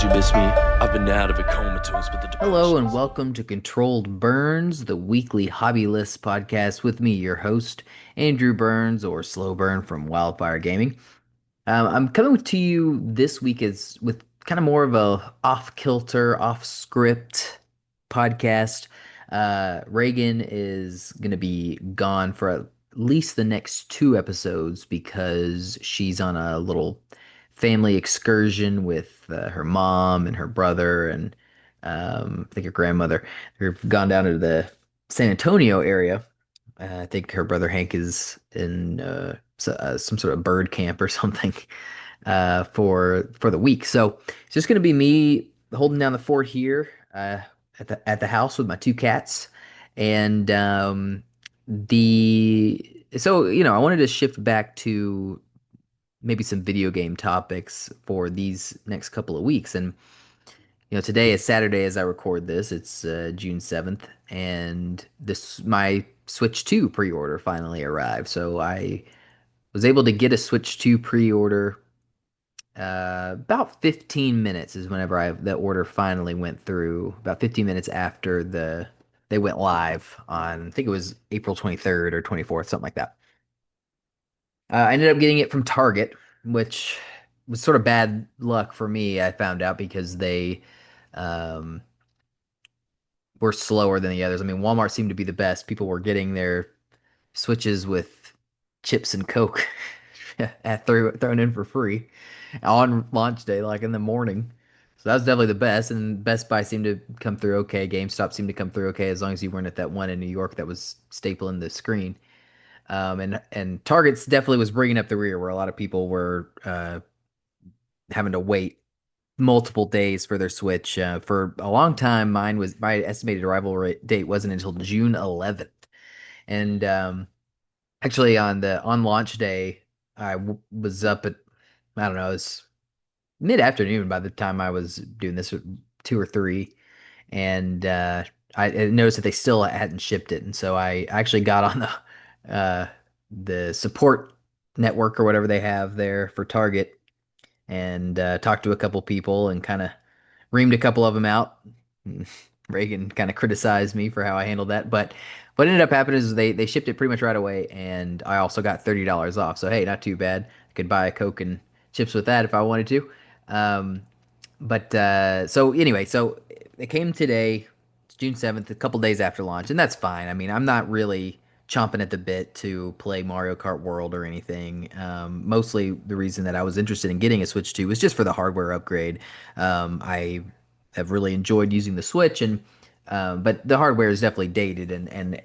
you miss me? I've been out of a comatose, but the Hello depression and is on. welcome to Controlled Burns, the weekly hobby list podcast with me, your host, Andrew Burns or SlowBurne from Wildfire Gaming. I'm coming to you this week as with kind of more of a off-kilter, off-script podcast. Reagan is going to be gone for at least the next two episodes because she's on a little family excursion with her mom and her brother and I think her grandmother. They've gone down to the San Antonio area. I think her brother Hank is in some sort of bird camp or something for the week. So it's just going to be me holding down the fort here at the house with my two cats, and the so I wanted to shift back to maybe some video game topics for these next couple of weeks. And today is Saturday as I record this. It's June 7th, and this my Switch 2 pre-order finally arrived. So I was able to get a Switch 2 pre-order about 15 minutes is whenever the order finally went through. About 15 minutes after they went live on, I think it was April 23rd or 24th, something like that. I ended up getting it from Target, which was sort of bad luck for me. I found out because they um, were slower than the others. I mean, Walmart seemed to be the best. People were getting their Switches with chips and Coke thrown in for free on launch day, like in the morning. So that was definitely the best. And Best Buy seemed to come through okay. GameStop seemed to come through okay as long as you weren't at that one in New York that was stapling the screen. And Target's definitely was bringing up the rear where a lot of people were having to wait multiple days for their Switch. For a long time, my estimated arrival date wasn't until June 11th. And actually, on launch day, was up at I don't know, it was mid afternoon by the time I was doing this, two or three, and I noticed that they still hadn't shipped it, and so I actually got on the support network or whatever they have there for Target and talked to a couple people and kind of reamed a couple of them out. Reagan kind of criticized me for how I handled that, but what ended up happening is they shipped it pretty much right away, and I also got $30 off. So hey, not too bad. I could buy a Coke and chips with that if I wanted to. Um, but so anyway, so it came today, it's June 7th, a couple days after launch, and that's fine. I mean, I'm not really chomping at the bit to play Mario Kart World or anything. Mostly the reason that I was interested in getting a Switch 2 was just for the hardware upgrade. I have really enjoyed using the Switch, and but the hardware is definitely dated, and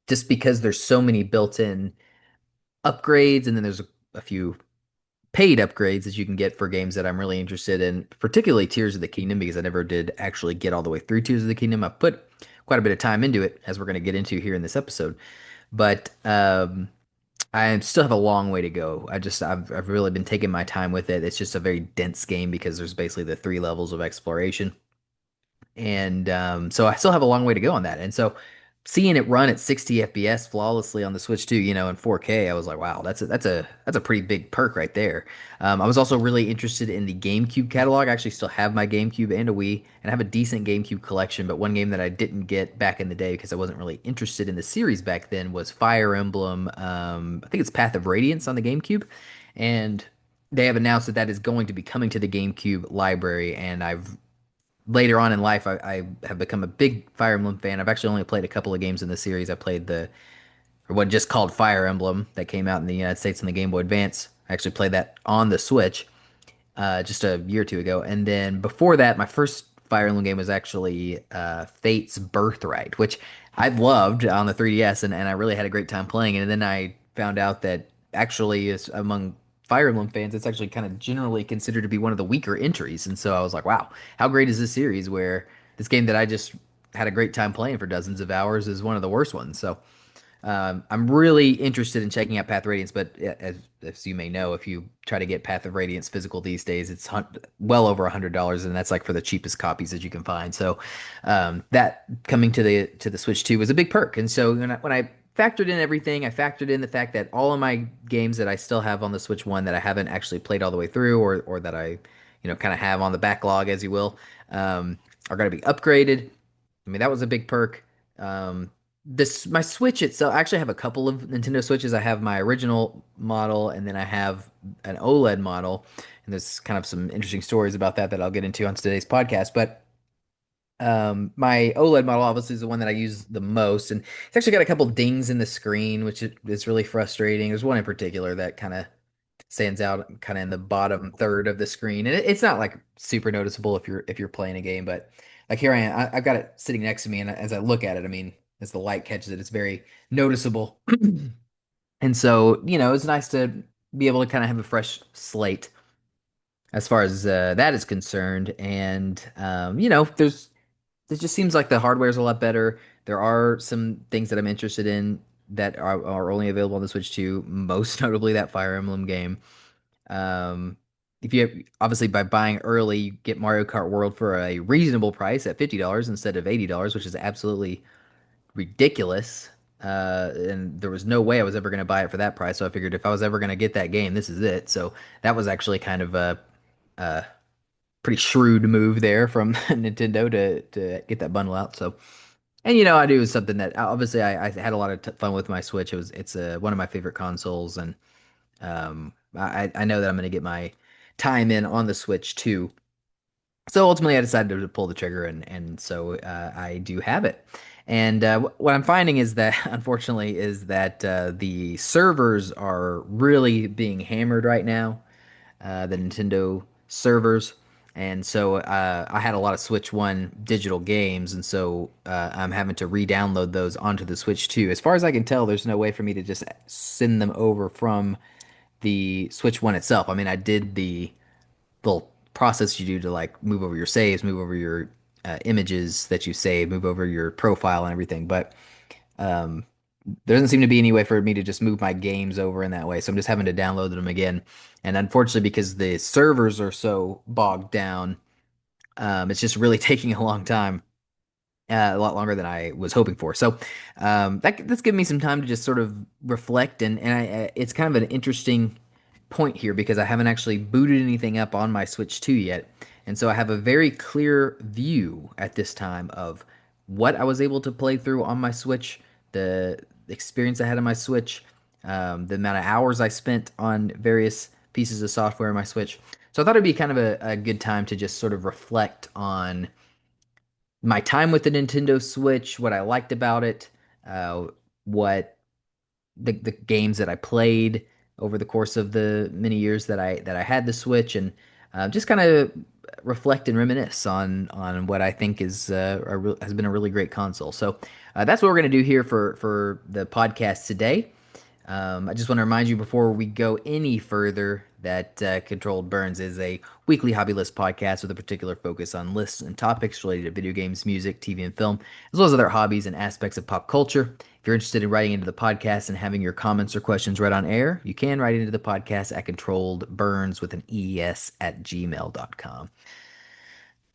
just because there's so many built-in upgrades, and then there's a few paid upgrades that you can get for games that I'm really interested in, particularly Tears of the Kingdom, because I never did actually get all the way through Tears of the Kingdom. I've put quite a bit of time into it, as we're going to get into here in this episode. But I still have a long way to go. I've really been taking my time with it. It's just a very dense game because there's basically the three levels of exploration, and so I still have a long way to go on that. And so seeing it run at 60 FPS flawlessly on the Switch 2, in 4K, I was like, wow, that's a pretty big perk right there. I was also really interested in the GameCube catalog. I actually still have my GameCube and a Wii, and I have a decent GameCube collection. But one game that I didn't get back in the day because I wasn't really interested in the series back then was Fire Emblem. I think it's Path of Radiance on the GameCube, and they have announced that that is going to be coming to the GameCube library, and I've later on in life, I have become a big Fire Emblem fan. I've actually only played a couple of games in the series. I played or what just called Fire Emblem that came out in the United States on the Game Boy Advance. I actually played that on the Switch just a year or two ago. And then before that, my first Fire Emblem game was actually Fate's Birthright, which I loved on the 3DS, and I really had a great time playing it. And then I found out that actually, is among Fire Emblem fans, it's actually kind of generally considered to be one of the weaker entries. And so I was like, wow, how great is this series where this game that I just had a great time playing for dozens of hours is one of the worst ones. So I'm really interested in checking out Path of Radiance, but as you may know, if you try to get Path of Radiance physical these days, it's well over $100, and that's like for the cheapest copies that you can find. So that coming to the Switch 2 was a big perk. And so when I factored in everything, I factored in the fact that all of my games that I still have on the Switch 1 that I haven't actually played all the way through, or that I kind of have on the backlog, as you will, are going to be upgraded. I mean, that was a big perk. This my Switch itself. I actually have a couple of Nintendo Switches. I have my original model, and then I have an OLED model. And there's kind of some interesting stories about that I'll get into on today's podcast. But my OLED model obviously is the one that I use the most, and it's actually got a couple dings in the screen, which is really frustrating. There's one in particular that kind of stands out, kind of in the bottom third of the screen, and it's not like super noticeable if you're playing a game, but like here I am, I've got it sitting next to me, and as I look at it, I mean, as the light catches it, it's very noticeable. And so, it's nice to be able to kind of have a fresh slate as far as that is concerned. And it just seems like the hardware is a lot better. There are some things that I'm interested in that are only available on the Switch 2, most notably that Fire Emblem game. Um, if you obviously by buying early, you get Mario Kart World for a reasonable price at $50 instead of $80, which is absolutely ridiculous. And there was no way I was ever going to buy it for that price. So I figured if I was ever going to get that game, this is it. So that was actually kind of a pretty shrewd move there from Nintendo to get that bundle out. So, and I do something that obviously I had a lot of fun with my Switch. It's one of my favorite consoles, and I know that I'm going to get my time in on the Switch too. So ultimately, I decided to pull the trigger, and so I do have it. And what I'm finding is that, unfortunately, is that the servers are really being hammered right now, the Nintendo servers. And so I had a lot of Switch 1 digital games, and so I'm having to re-download those onto the Switch 2. As far as I can tell, there's no way for me to just send them over from the Switch 1 itself. I mean, I did the little process you do to like move over your saves, move over your images that you save, move over your profile and everything, but there doesn't seem to be any way for me to just move my games over in that way. So I'm just having to download them again. And unfortunately, because the servers are so bogged down, it's just really taking a long time, a lot longer than I was hoping for. So that's given me some time to just sort of reflect, and it's kind of an interesting point here because I haven't actually booted anything up on my Switch 2 yet. And so I have a very clear view at this time of what I was able to play through on my Switch, the experience I had on my Switch, the amount of hours I spent on various pieces of software on my Switch. So I thought it'd be kind of a good time to just sort of reflect on my time with the Nintendo Switch, what I liked about it, what the games that I played over the course of the many years that I had the Switch, and just kind of reflect and reminisce on what I think has been a really great console. So that's what we're gonna do here for the podcast today. I just want to remind you before we go any further that Controlled Burns is a weekly hobby list podcast with a particular focus on lists and topics related to video games, music, TV, and film, as well as other hobbies and aspects of pop culture. If you're interested in writing into the podcast and having your comments or questions read on air, you can write into the podcast at ControlledBurnes with an ES at gmail.com.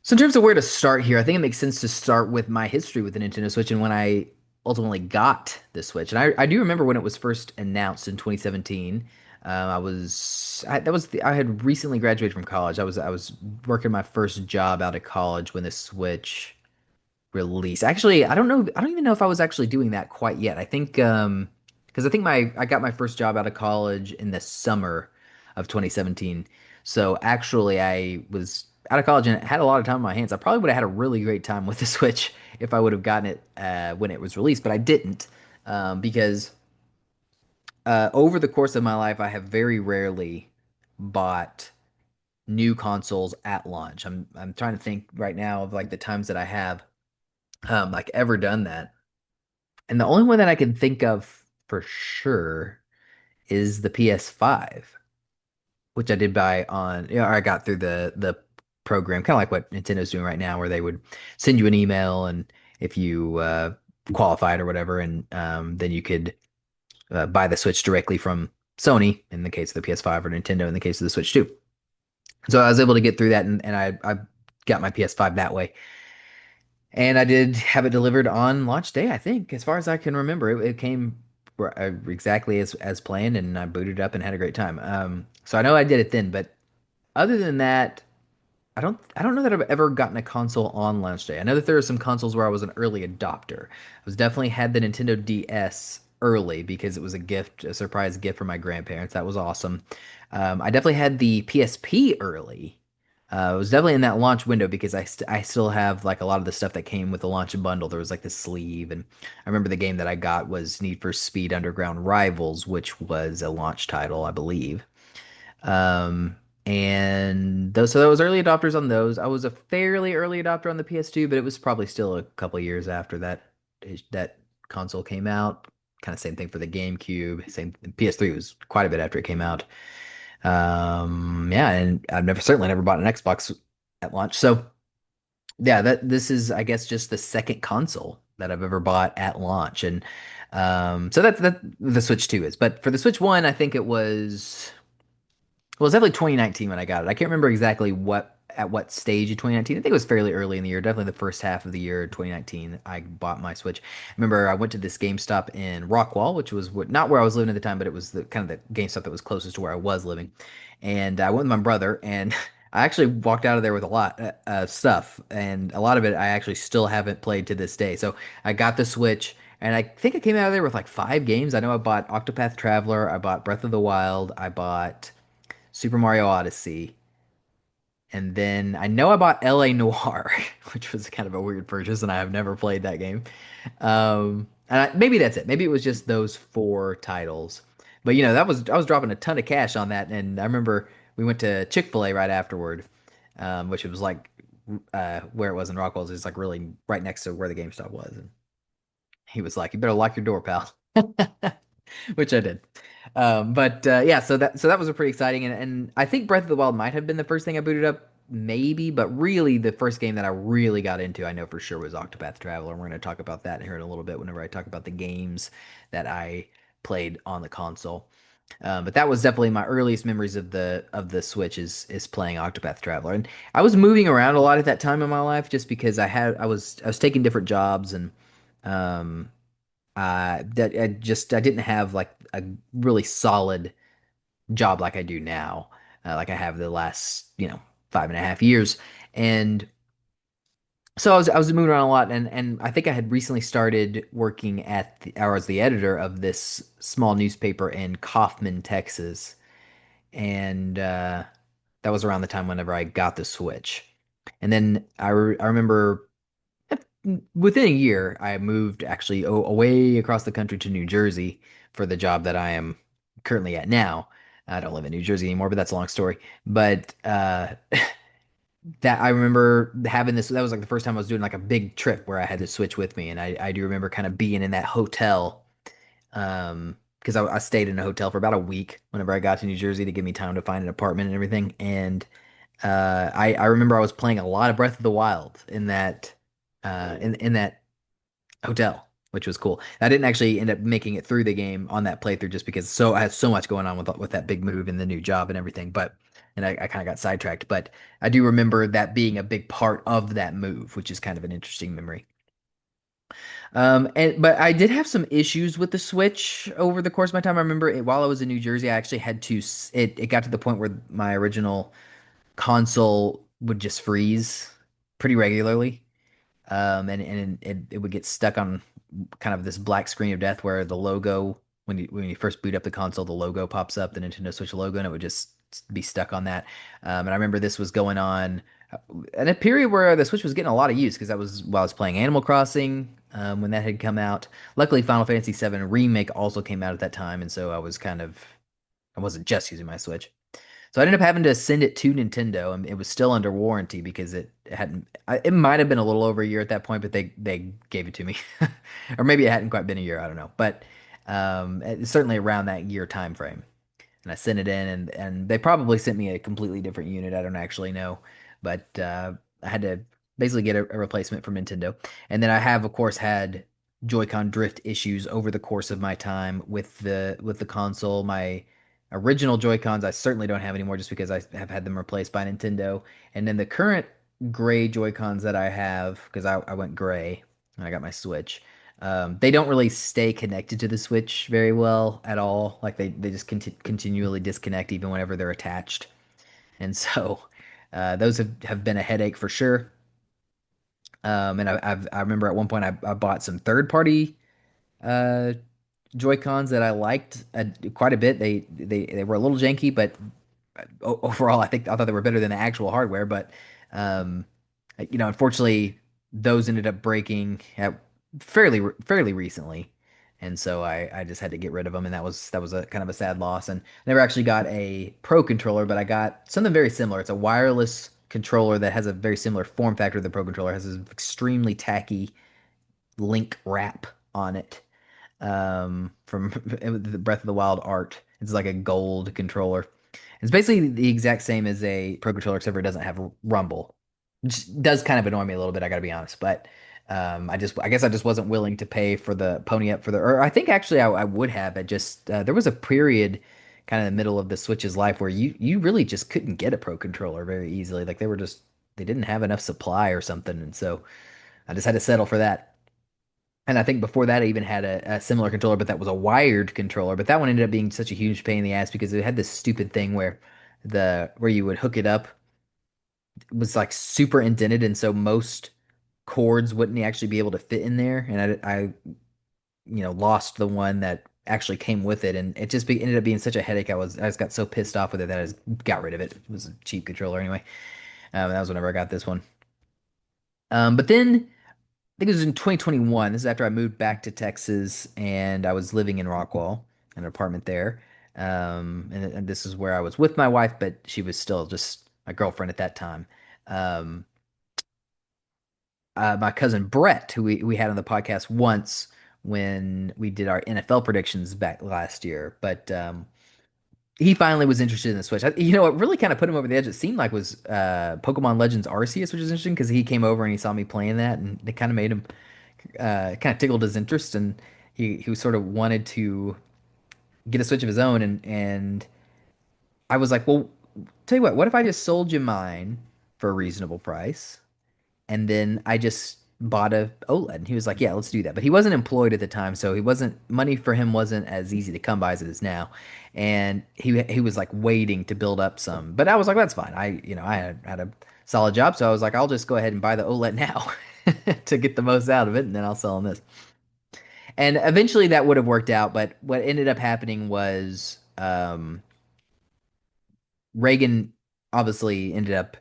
So in terms of where to start here, I think it makes sense to start with my history with the Nintendo Switch and when I ultimately got the Switch. And I do remember when it was first announced in 2017. I had recently graduated from college. I was working my first job out of college when the Switch release. Actually, I don't know. I don't even know if I was actually doing that quite yet. I think because I think my I got my first job out of college in the summer of 2017. So actually, I was out of college and had a lot of time on my hands. I probably would have had a really great time with the Switch if I would have gotten it when it was released, but I didn't because over the course of my life, I have very rarely bought new consoles at launch. I'm trying to think right now of like the times that I have like ever done that. And the only one that I can think of for sure is the PS5, which I did buy on, I got through the program, kind of like what Nintendo's doing right now, where they would send you an email, and if you qualified or whatever, and then you could buy the Switch directly from Sony in the case of the PS5 or Nintendo in the case of the Switch 2. So I was able to get through that, and I got my PS5 that way. And I did have it delivered on launch day, I think, as far as I can remember. It came exactly as planned, and I booted up and had a great time. So I know I did it then, but other than that, I don't know that I've ever gotten a console on launch day. I know that there are some consoles where I was an early adopter. I was definitely had the Nintendo DS early because it was a gift, a surprise gift from my grandparents. That was awesome. I definitely had the PSP early. It was definitely in that launch window because I still have like a lot of the stuff that came with the launch bundle. There was like the sleeve, and I remember the game that I got was Need for Speed Underground Rivals, which was a launch title, I believe. Um, and those, so those early adopters on those. I was a fairly early adopter on the PS2, but it was probably still a couple years after that console came out. Kind of same thing for the GameCube. Same PS3 was quite a bit after it came out. Yeah, and I've never certainly never bought an Xbox at launch. So yeah, that this is I guess just the second console that I've ever bought at launch, and so that the Switch 2 is. But for the Switch 1, I think it was. Well, it's definitely 2019 when I got it. I can't remember exactly what stage of 2019. I think it was fairly early in the year, definitely the first half of the year 2019. I bought my Switch. I remember I went to this GameStop in Rockwall, which was not where I was living at the time, but it was the kind of the GameStop that was closest to where I was living. And I went with my brother, and I actually walked out of there with a lot of stuff, and a lot of it I actually still haven't played to this day. So I got the Switch. And I think I came out of there with like 5 games. I know I bought Octopath Traveler, I bought Breath of the Wild, I bought Super Mario Odyssey, and then I know I bought L.A. Noire, which was kind of a weird purchase, and I have never played that game. Maybe that's it. Maybe it was just those four titles. But that was I was dropping a ton of cash on that, and I remember we went to Chick-fil-A right afterward, which it was like where it was in Rockwell, it was like really right next to where the GameStop was, and he was like, "You better lock your door, pal," which I did. But yeah, so that was a pretty exciting, and I think Breath of the Wild might have been the first thing I booted up, maybe, but really the first game that I really got into, I know for sure, was Octopath Traveler. And we're going to talk about that here in a little bit whenever I talk about the games that I played on the console. But that was definitely my earliest memories of the Switch is playing Octopath Traveler, and I was moving around a lot at that time in my life just because I was taking different jobs and um that I didn't have like a really solid job like I do now, like I have the last 5.5 years, and so I was moving around a lot, and I think I had recently started working or as the editor of this small newspaper in Kaufman, Texas, and that was around the time whenever I got the Switch, and then I remember within a year, I moved actually away across the country to New Jersey for the job that I am currently at now. I don't live in New Jersey anymore, but that's a long story. But that I remember having this. That was like the first time I was doing like a big trip where I had to switch with me, and I do remember kind of being in that hotel. Because I stayed in a hotel for about a week whenever I got to New Jersey to give me time to find an apartment and everything. And I remember I was playing a lot of Breath of the Wild in that hotel, which was cool. I didn't actually end up making it through the game on that playthrough just because I had so much going on with that big move and the new job and everything. But and I kind of got sidetracked. But I do remember that being a big part of that move, which is kind of an interesting memory. But I did have some issues with the Switch over the course of my time. I remember while I was in New Jersey, I actually had to. It got to the point where my original console would just freeze pretty regularly. And it would get stuck on kind of this black screen of death where the logo, when you first boot up the console, the logo pops up, the Nintendo Switch logo, and it would just be stuck on that. And I remember this was going on in a period where the Switch was getting a lot of use because that was while I was playing Animal Crossing when that had come out. Luckily, Final Fantasy VII Remake also came out at that time, and so I wasn't just using my Switch. So I ended up having to send it to Nintendo, and it was still under warranty because it hadn't. It might have been a little over a year at that point, but they gave it to me, or maybe it hadn't quite been a year. I don't know, but it's certainly around that year time frame. And I sent it in, and they probably sent me a completely different unit. I don't actually know, but I had to basically get a replacement from Nintendo. And then I have, of course, had Joy-Con drift issues over the course of my time with the console. My original Joy-Cons I certainly don't have anymore just because I have had them replaced by Nintendo. And then the current gray Joy-Cons that I have, because I went gray when I got my Switch. They don't really stay connected to the Switch very well at all. Like they just continually disconnect even whenever they're attached. And so Those have been a headache for sure. And I remember at one point I bought some third party uh, Joy Cons that I liked quite a bit. They were a little janky, but overall I thought they were better than the actual hardware. But um, unfortunately, those ended up breaking fairly recently, and so I just had to get rid of them, and that was a kind of a sad loss. And I never actually got a Pro controller, but I got something very similar. It's a wireless controller that has a very similar form factor to the Pro controller. It has this extremely tacky link wrap on it from the Breath of the Wild art. It's like a gold controller. It's basically the exact same as a Pro controller, except for it doesn't have rumble. Which does kind of annoy me a little bit, I gotta be honest. But I guess I just wasn't willing to pay for the pony up for the. Or I think actually I would have. It just there was a period, kind of in the middle of the Switch's life, where you really just couldn't get a Pro controller very easily. Like they didn't have enough supply or something, and so I just had to settle for that. And I think before that, I even had a similar controller, but that was a wired controller. But that one ended up being such a huge pain in the ass because it had this stupid thing where you would hook it up was like super indented, and so most cords wouldn't actually be able to fit in there. And lost the one that actually came with it, and ended up being such a headache. I just got so pissed off with it that I just got rid of it. It was a cheap controller anyway. That was whenever I got this one. But then I think it was in 2021. This is after I moved back to Texas and I was living in Rockwall, an apartment there. And this is where I was with my wife, but she was still just my girlfriend at that time. Um, my cousin Brett, who we had on the podcast once when we did our NFL predictions back last year, but he finally was interested in the Switch. What really kind of put him over the edge, it seemed like, was Pokemon Legends Arceus, which is interesting because he came over and he saw me playing that, and it kind of made him kind of tickled his interest, and he sort of wanted to get a Switch of his own, and I was like, well, tell you what if I just sold you mine for a reasonable price, and then I just bought a OLED? And he was like, yeah, let's do that. But he wasn't employed at the time, so he wasn't money for him wasn't as easy to come by as it is now. And he was like waiting to build up some. But I was like, that's fine. I had a solid job, so I was like, I'll just go ahead and buy the OLED now to get the most out of it, and then I'll sell him this. And eventually that would have worked out, but what ended up happening was Reagan obviously ended up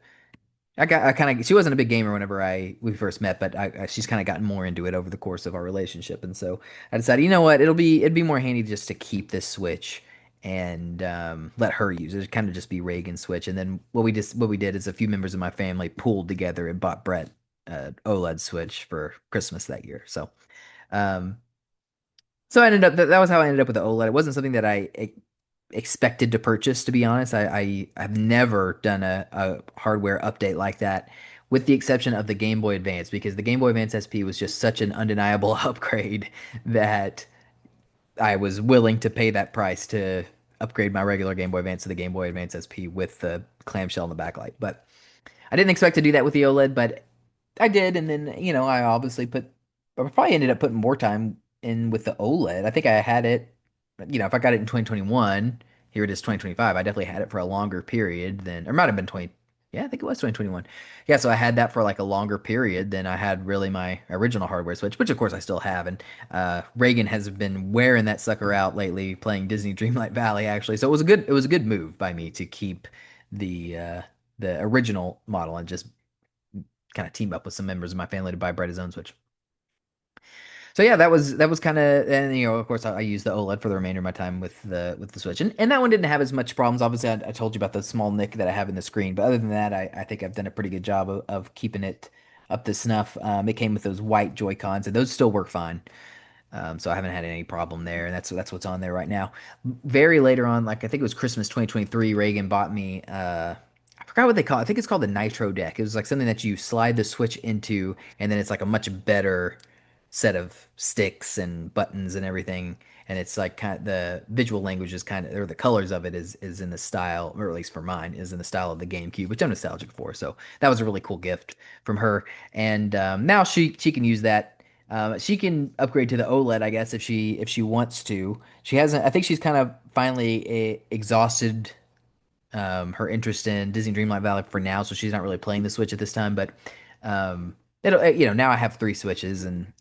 I kind of she wasn't a big gamer whenever we first met, but she's kind of gotten more into it over the course of our relationship, and so I decided, you know what, it'd be more handy just to keep this Switch and let her use it. It'd kind of just be Reagan's Switch, and then what we did is a few members of my family pooled together and bought Brett OLED Switch for Christmas that year. Um, so I ended up that was how I ended up with the OLED. It wasn't something that I expected to purchase, to be honest. I've never done a hardware update like that, with the exception of the Game Boy Advance, because the Game Boy Advance SP was just such an undeniable upgrade that I was willing to pay that price to upgrade my regular Game Boy Advance to the Game Boy Advance SP with the clamshell and the backlight. But I didn't expect to do that with the OLED, but I did, and then I obviously I probably ended up putting more time in with the OLED. I think I had it, if I got it in 2021, here it is 2025. I definitely had it for a longer period than, or it might have been 20. Yeah, I think it was 2021. Yeah, so I had that for like a longer period than I had really my original hardware Switch, which of course I still have. And Reagan has been wearing that sucker out lately, playing Disney Dreamlight Valley actually. So it was a good move by me to keep the original model and just kind of team up with some members of my family to buy Brett his own Switch. So yeah, that was kind of, and of course I used the OLED for the remainder of my time with the Switch, and that one didn't have as much problems. Obviously, I told you about the small nick that I have in the screen, but other than that, I think I've done a pretty good job of keeping it up to snuff. It came with those white Joy Cons, and those still work fine. So I haven't had any problem there, and that's what's on there right now. Very later on, like I think it was Christmas 2023, Reagan bought me. I forgot what they call it. I think it's called the Nitro deck. It was like something that you slide the Switch into, and then it's like a much better set of sticks and buttons and everything. And it's like kind of the visual language is kind of, or the colors of it is in the style, or at least for mine, is in the style of the GameCube, which I'm nostalgic for. So that was a really cool gift from her. And now she can use that. She can upgrade to the OLED, I guess, if she wants to. She hasn't. I think she's kind of finally exhausted her interest in Disney Dreamlight Valley for now, so she's not really playing the Switch at this time. But it'll now I have three Switches, and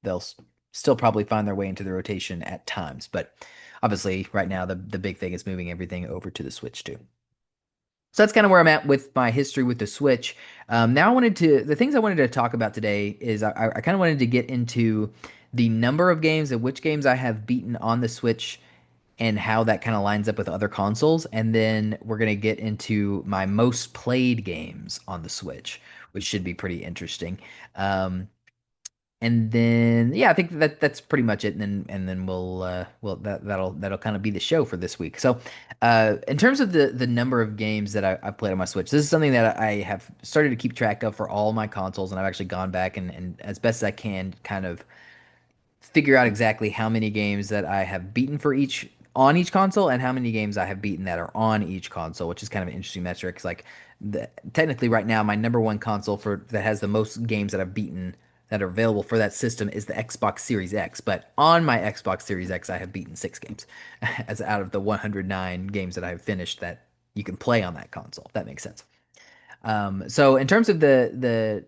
they'll still probably find their way into the rotation at times. But obviously, right now the big thing is moving everything over to the Switch too. So that's kind of where I'm at with my history with the Switch. Now the things I wanted to talk about today is I kind of wanted to get into the number of games and which games I have beaten on the Switch and how that kind of lines up with other consoles. And then we're going to get into my most played games on the Switch, which should be pretty interesting. And then yeah, I think that's pretty much it. And then that'll kind of be the show for this week. So, in terms of the number of games that I've played on my Switch, this is something that I have started to keep track of for all my consoles, and I've actually gone back and as best as I can kind of figure out exactly how many games that I have beaten for each on each console and how many games I have beaten that are on each console, which is kind of an interesting metric. 'Cause, like technically right now, my number one console for that has the most games that I've beaten that are available for that system is the Xbox Series X. But on my Xbox Series X, I have beaten 6 games, as out of the 109 games that I have finished that you can play on that console. If that makes sense. So in terms of the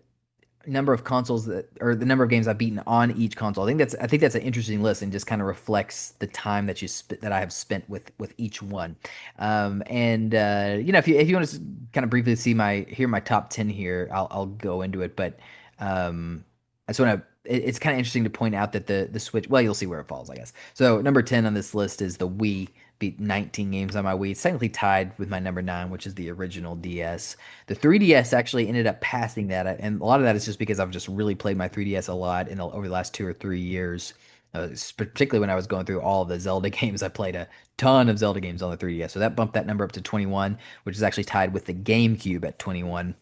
number of consoles that or the number of games I've beaten on each console. I think that's an interesting list and just kind of reflects the time that I have spent with each one. And if you want to kind of briefly see my top 10 here, I'll go into it. But I just want to. It's kind of interesting to point out that the Switch. Well, you'll see where it falls, I guess. So number 10 on this list is the Wii. Beat 19 games on my Wii. It's technically tied with my number 9, which is the original DS. The 3DS actually ended up passing that, and a lot of that is just because I've just really played my 3DS a lot over the last 2 or 3 years. Particularly when I was going through all of the Zelda games, I played a ton of Zelda games on the 3DS. So that bumped that number up to 21, which is actually tied with the GameCube at 21.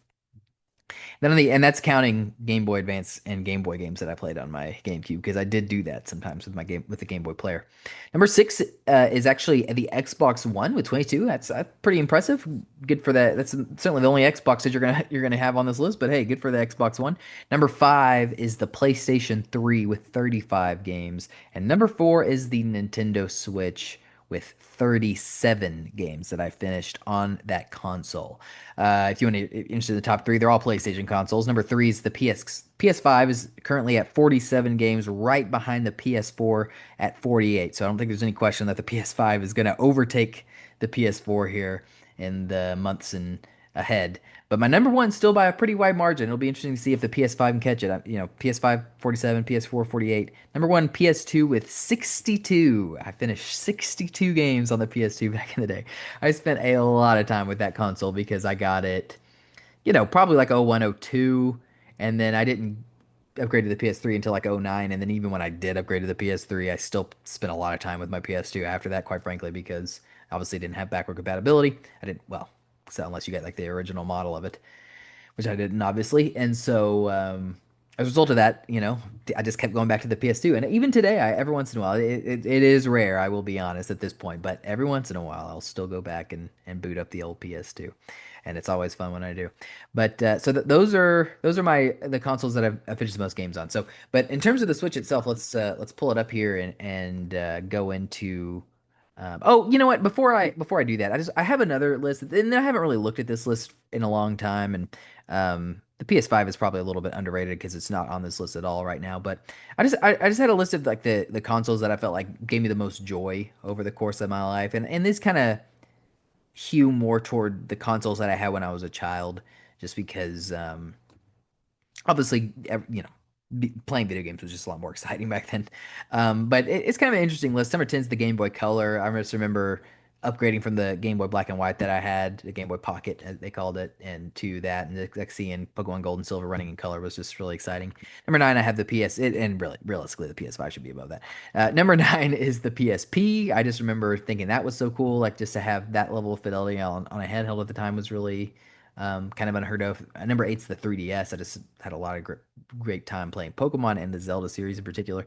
And that's counting Game Boy Advance and Game Boy games that I played on my GameCube because I did do that sometimes with the Game Boy player. Number 6 is actually the Xbox One with 22. That's pretty impressive. Good for that. That's certainly the only Xbox that you're gonna have on this list. But hey, good for the Xbox One. Number 5 is the PlayStation 3 with 35 games, and number 4 is the Nintendo Switch with 37 games that I finished on that console. If you want to interested in the top three, they're all PlayStation consoles. Number 3 is the PS5 is currently at 47 games, right behind the PS4 at 48. So I don't think there's any question that the PS5 is going to overtake the PS4 here in the months and ahead. But my number one still by a pretty wide margin. It'll be interesting to see if the PS5 can catch it. PS5 47, PS4 48. Number one, PS2 with 62. I finished 62 games on the PS2 back in the day. I spent a lot of time with that console because I got it, probably like 0102, and then I didn't upgrade to the PS3 until like 09, and then even when I did upgrade to the PS3, I still spent a lot of time with my PS2 after that, quite frankly, because obviously it didn't have backward compatibility. I didn't, well, so unless you get like the original model of it, which I didn't obviously. And so as a result of that, I just kept going back to the PS2. And even today, every once in a while, it is rare, I will be honest at this point, but every once in a while, I'll still go back and boot up the old PS2. And it's always fun when I do. But those are the consoles that I've finished the most games on. So, but in terms of the Switch itself, let's pull it up here and go into oh, you know what? Before I do that, I have another list, and I haven't really looked at this list in a long time, and the PS5 is probably a little bit underrated because it's not on this list at all right now. But I just had a list of like the consoles that I felt like gave me the most joy over the course of my life, and this kind of hew more toward the consoles that I had when I was a child, just because obviously, playing video games was just a lot more exciting back then. But it's kind of an interesting list. Number 10 is the Game Boy Color. I just remember upgrading from the Game Boy Black and White that I had, the Game Boy Pocket, as they called it, and to that. And like seeing Pokemon Gold and Silver running in color was just really exciting. Number 9, I have the and really, realistically, the PS5 should be above that. Number 9 is the PSP. I just remember thinking that was so cool. Like just to have that level of fidelity on a handheld at the time was really kind of unheard of. Number 8's the 3DS. I just had a lot of great time playing Pokemon and the Zelda series in particular.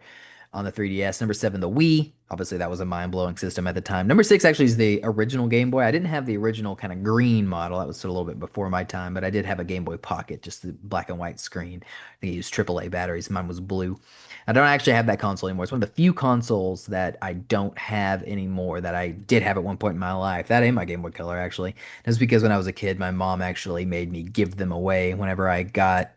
on the 3DS. Number seven, the Wii. Obviously, that was a mind-blowing system at the time. Number six actually is the original Game Boy. I didn't have the original kind of green model. That was still a little bit before my time, but I did have a Game Boy Pocket, just the black and white screen. I think it used AAA batteries. Mine was blue. I don't actually have that console anymore. It's one of the few consoles that I don't have anymore that I did have at one point in my life. That and my Game Boy Color, actually. That's because when I was a kid, my mom actually made me give them away whenever I got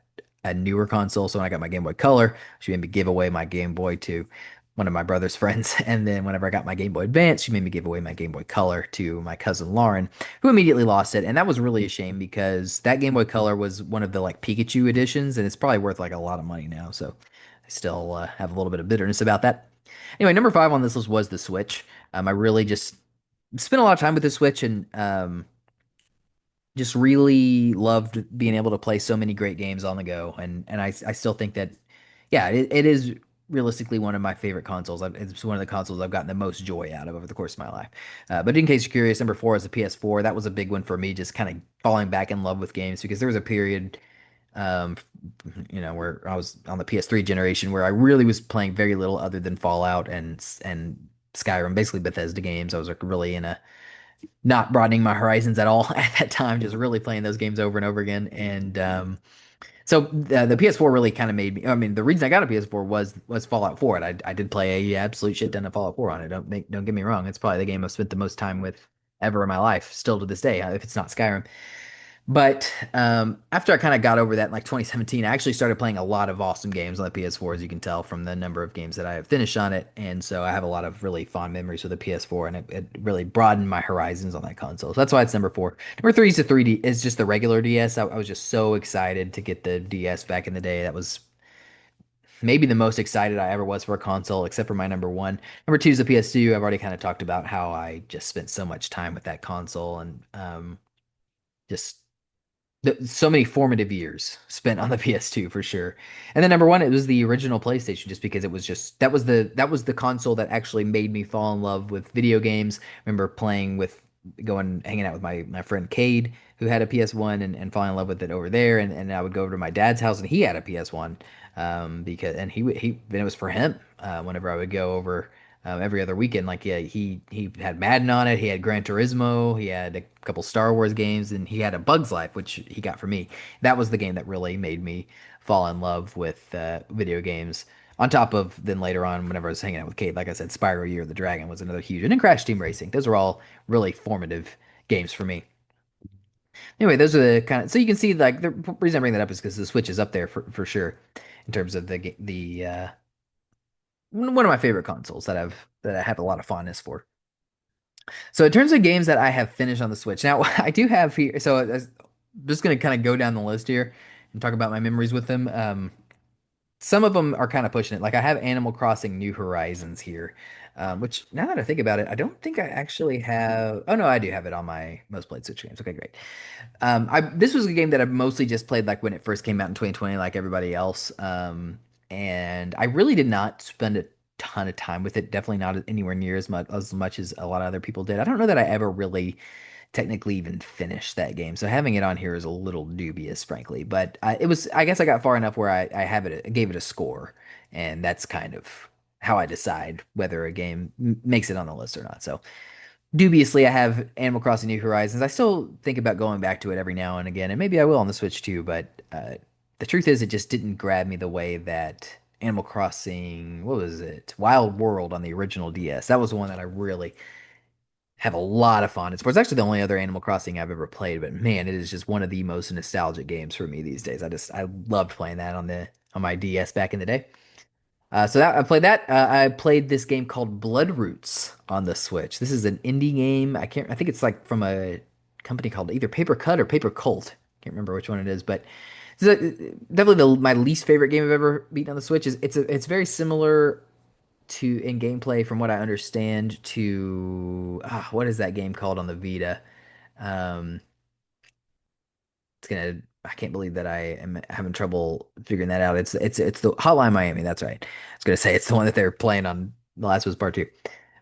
a newer console. So when I got my Game Boy Color, she made me give away my Game Boy to one of my brother's friends. And then whenever I got my Game Boy Advance, she made me give away my Game Boy Color to my cousin Lauren, who immediately lost it. And that was really a shame because that Game Boy Color was one of the like Pikachu editions, and it's probably worth like a lot of money now. So I still have a little bit of bitterness about that. Anyway, number five on this list was the Switch. I really just spent a lot of time with the Switch and just really loved being able to play so many great games on the go. And I still think that, yeah, it is realistically one of my favorite consoles. It's one of the consoles I've gotten the most joy out of over the course of my life. But in case you're curious, number four is the PS4. That was a big one for me, just kind of falling back in love with games because there was a period um, where I was on the PS3 generation where I really was playing very little other than Fallout and Skyrim, basically Bethesda games. I was like really in a not broadening my horizons at all at that time, just really playing those games over and over again. And so the PS4 really kind of made me. I mean, the reason I got a PS4 was Fallout 4, and I did play a absolute shit ton of Fallout 4 on it. Don't get me wrong, it's probably the game I've spent the most time with ever in my life, still to this day, if it's not Skyrim. But after I kind of got over that in like 2017, I actually started playing a lot of awesome games on the PS4, as you can tell from the number of games that I have finished on it. And so I have a lot of really fond memories with the PS4, and it really broadened my horizons on that console. So that's why it's number four. Number three is the 3D, is just the regular DS. I was just so excited to get the DS back in the day. That was maybe the most excited I ever was for a console, except for my number one. Number two is the PS2. I've already kind of talked about how I just spent so much time with that console and just so many formative years spent on the PS2 for sure. And then number one, it was the original PlayStation, just because it was just that was the console that actually made me fall in love with video games. I remember playing with going hanging out with my friend Cade, who had a PS1 and falling in love with it over there. And I would go over to my dad's house and he had a PS1. Because and he and it was for him. Whenever I would go over every other weekend. Like yeah, he had Madden on it. He had Gran Turismo. He had a couple Star Wars games, and he had a Bug's Life, which he got for me. That was the game that really made me fall in love with video games. On top of then later on, whenever I was hanging out with Kate, like I said, Spyro Year of the Dragon was another huge, and then Crash Team Racing. Those are all really formative games for me. Anyway, those are the kind of so you can see like the reason I bring that up is because the Switch is up there for sure in terms of the one of my favorite consoles that I have a lot of fondness for. So in terms of games that I have finished on the Switch, now I do have here. So I'm just gonna kind of go down the list here and talk about my memories with them. Some of them are kind of pushing it. Like I have Animal Crossing New Horizons here, which now that I think about it, I don't think I actually have. Oh no, I do have it on my most played Switch games. Okay, great. This was a game that I mostly just played like when it first came out in 2020, like everybody else. And I really did not spend a ton of time with it. Definitely not anywhere near as much as a lot of other people did. I don't know that I ever really technically even finished that game. So having it on here is a little dubious, frankly. But it was, I guess I got far enough where I have it, I gave it a score, and that's kind of how I decide whether a game makes it on the list or not. So dubiously, I have Animal Crossing New Horizons. I still think about going back to it every now and again, and maybe I will on the Switch too. But the truth is, it just didn't grab me the way that Animal Crossing, what was it? Wild World on the original DS. That was the one that I really have a lot of fondness for. It's actually the only other Animal Crossing I've ever played, but man, it is just one of the most nostalgic games for me these days. I loved playing that on my DS back in the day. So that I played that. I played this game called Blood Roots on the Switch. This is an indie game. I think it's like from a company called either Paper Cut or Paper Cult. Can't remember which one it is, but definitely my least favorite game I've ever beaten on the Switch. It's very similar to in gameplay from what I understand to what is that game called on the Vita? Um, it's gonna. I can't believe that I am having trouble figuring that out. It's the Hotline Miami. That's right. I was gonna say it's the one that they're playing on The Last of Us Part Two.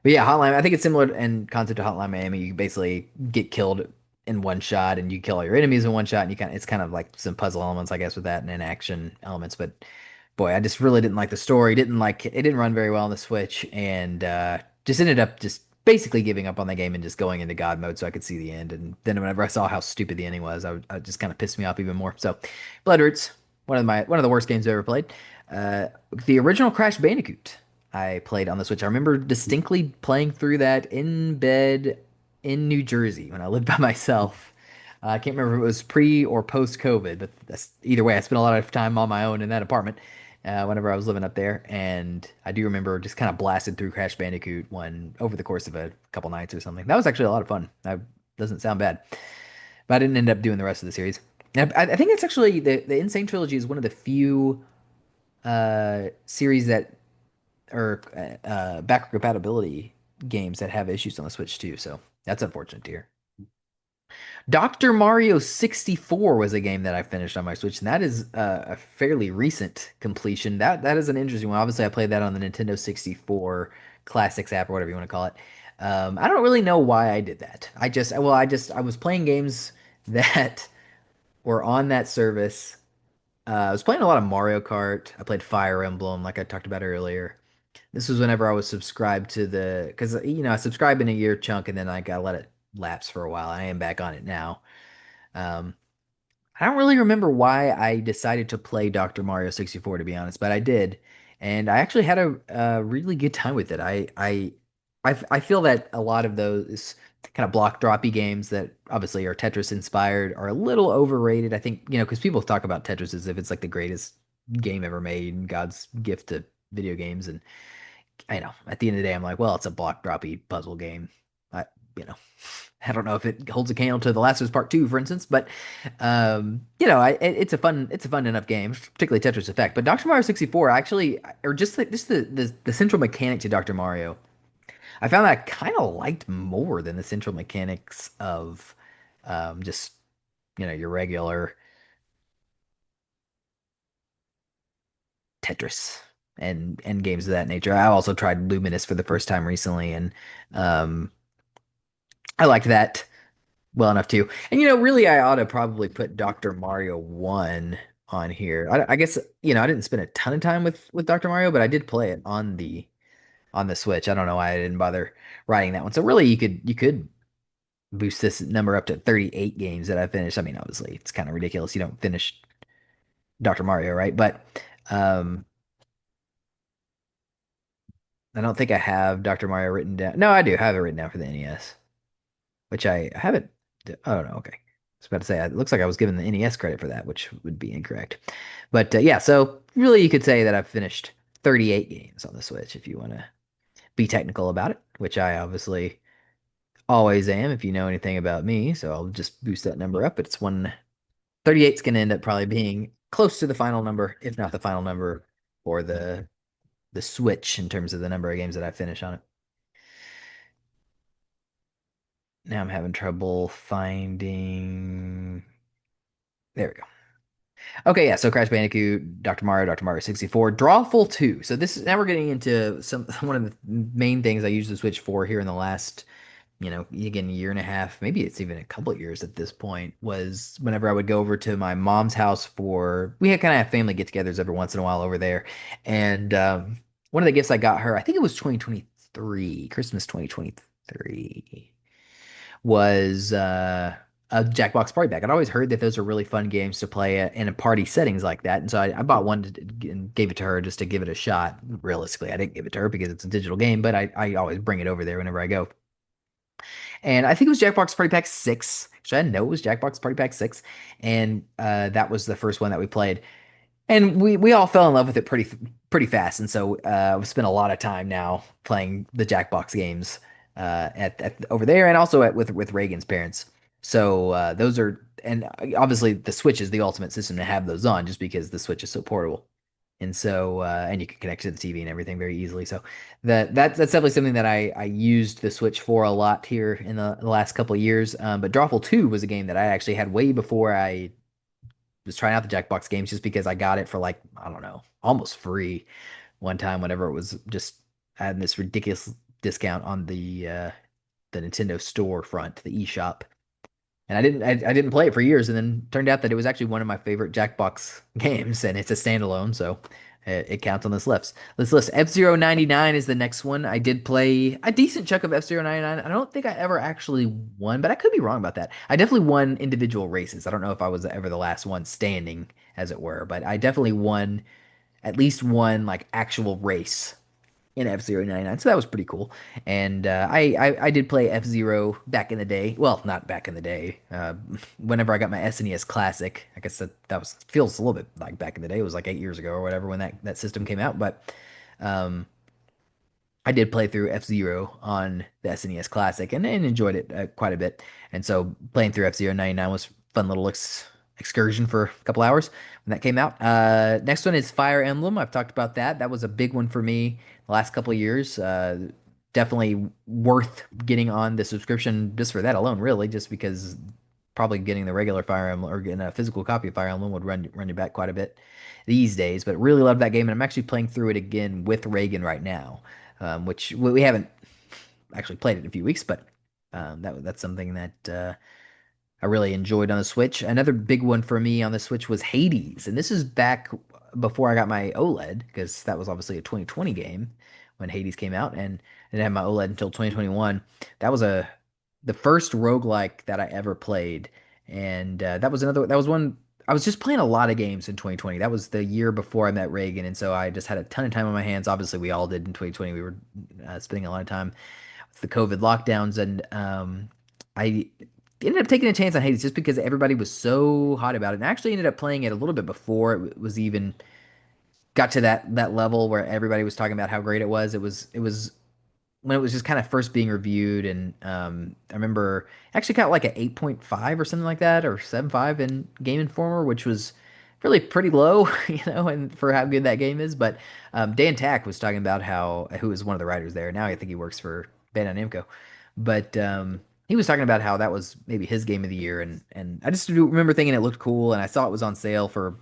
But yeah, Hotline. I think it's similar in concept to Hotline Miami. You basically get killed in one shot, and you kill all your enemies in one shot, and it's kind of like some puzzle elements, I guess, with that, and then action elements. But boy, I just really didn't like the story. Didn't like it. It didn't run very well on the Switch, and just ended up just basically giving up on the game and just going into God mode so I could see the end. And then whenever I saw how stupid the ending was, I just kind of pissed me off even more. So, Bloodroots, one of the worst games I've ever played. Uh, the original Crash Bandicoot I played on the Switch. I remember distinctly playing through that in bed in New Jersey when I lived by myself. I can't remember if it was pre or post COVID, but either way, I spent a lot of time on my own in that apartment whenever I was living up there. And I do remember just kind of blasted through Crash Bandicoot one over the course of a couple nights or something. That was actually a lot of fun. That doesn't sound bad. But I didn't end up doing the rest of the series. And I think it's actually the Insane Trilogy is one of the few series that or backward compatibility games that have issues on the Switch too. So that's unfortunate to hear. Dr. Mario 64 was a game that I finished on my Switch, and that is a fairly recent completion. That is an interesting one. Obviously, I played that on the Nintendo 64 Classics app or whatever you want to call it. I don't really know why I did that. I was playing games that were on that service. I was playing a lot of Mario Kart. I played Fire Emblem, like I talked about earlier. This was whenever I was subscribed to because I subscribed in a year chunk, and then I let it lapse for a while. I am back on it now. Um, I don't really remember why I decided to play Dr. Mario 64 to be honest, but I did, and I actually had a really good time with it. I feel that a lot of those kind of block droppy games that obviously are Tetris inspired are a little overrated. I think, because people talk about Tetris as if it's like the greatest game ever made and God's gift to video games, and I know at the end of the day, I'm like, well, it's a block droppy puzzle game. I, you know, I don't know if it holds a candle to The Last of Us Part Two, for instance, but it's a fun enough game, particularly Tetris Effect. But Dr. Mario 64 actually, or just the central mechanic to Dr. Mario, I found that I kind of liked more than the central mechanics of just your regular Tetris and games of that nature. I also tried Luminous for the first time recently, and um, I liked that well enough too. And really, I ought to probably put Dr. Mario 1 on here. I guess I didn't spend a ton of time with Dr. Mario, but I did play it on the Switch. I don't know why I didn't bother writing that one. So really, you could boost this number up to 38 games that I finished. I mean, obviously, it's kind of ridiculous. You don't finish Dr. Mario, right? But um, I don't think I have Dr. Mario written down. No, I do have it written down for the NES, which I haven't. Oh no, okay. I was about to say it looks like I was given the NES credit for that, which would be incorrect. But yeah, so really, you could say that I've finished 38 games on the Switch if you want to be technical about it, which I obviously always am if you know anything about me. So I'll just boost that number up. But it's 138 is going to end up probably being close to the final number, if not the final number for the Switch in terms of the number of games that I finish on it. Now I'm having trouble finding. There we go. Okay, yeah. So Crash Bandicoot, Dr. Mario 64, Drawful 2. So this is now we're getting into some one of the main things I use the Switch for here in the last, again, a year and a half, maybe it's even a couple of years at this point, was whenever I would go over to my mom's house we had kind of have family get-togethers every once in a while over there. And one of the gifts I got her, I think it was 2023, Christmas 2023, was a Jackbox Party Pack. I'd always heard that those are really fun games to play in a party settings like that, and so I bought one and gave it to her just to give it a shot. Realistically, I didn't give it to her because it's a digital game, but I always bring it over there whenever I go. And I think it was Jackbox Party Pack 6. Actually, I know it was Jackbox Party Pack 6, and that was the first one that we played. And we all fell in love with it pretty fast, and so we spent a lot of time now playing the Jackbox games at over there, and also with Reagan's parents. So those are, and obviously the Switch is the ultimate system to have those on, just because the Switch is so portable, and so and you can connect to the TV and everything very easily. So that's definitely something that I used the Switch for a lot here in the last couple of years. But Drawful 2 was a game that I actually had way before I was trying out the Jackbox games, just because I got it for like, I don't know, almost free one time whenever it was just having this ridiculous discount on the Nintendo storefront, the eShop. And I didn't play it for years, and then turned out that it was actually one of my favorite Jackbox games, and it's a standalone, so It counts on this list. This list. F-Zero 99 is the next one. I did play a decent chunk of F-Zero 99. I don't think I ever actually won, but I could be wrong about that. I definitely won individual races. I don't know if I was ever the last one standing, as it were, but I definitely won at least one like actual race in F-Zero 99. So that was pretty cool. And I did play F-Zero back in the day. Well, not back in the day. Whenever I got my SNES Classic, I guess that was feels a little bit like back in the day. It was like 8 years ago or whatever when that system came out. But um, I did play through F-Zero on the SNES Classic and enjoyed it quite a bit. And so playing through F-Zero 99 was a fun little excursion for a couple hours when that came out. Next one is Fire Emblem. I've talked about that. That was a big one for me the last couple of years. Definitely worth getting on the subscription just for that alone, really, just because probably getting the regular Fire Emblem or getting a physical copy of Fire Emblem would run you back quite a bit these days. But really love that game, and I'm actually playing through it again with Reagan right now, which we haven't actually played it in a few weeks, but that's something that I really enjoyed on the Switch. Another big one for me on the Switch was Hades, and this is back before I got my OLED because that was obviously a 2020 game when Hades came out, and I didn't have my OLED until 2021. That was the first roguelike that I ever played, and that was one. I was just playing a lot of games in 2020. That was the year before I met Reagan, and so I just had a ton of time on my hands. Obviously, we all did in 2020. We were spending a lot of time with the COVID lockdowns, and I ended up taking a chance on Hades just because everybody was so hot about it, and I actually ended up playing it a little bit before it was even got to that level where everybody was talking about how great it was. It was when it was just kind of first being reviewed, and I remember actually got like an 8.5 or something like that, or 7.5 in Game Informer, which was really pretty low, and for how good that game is. But Dan Tack was talking about who was one of the writers there. Now I think he works for Bandai Namco, but he was talking about how that was maybe his game of the year, and I just do remember thinking it looked cool, and I saw it was on sale for,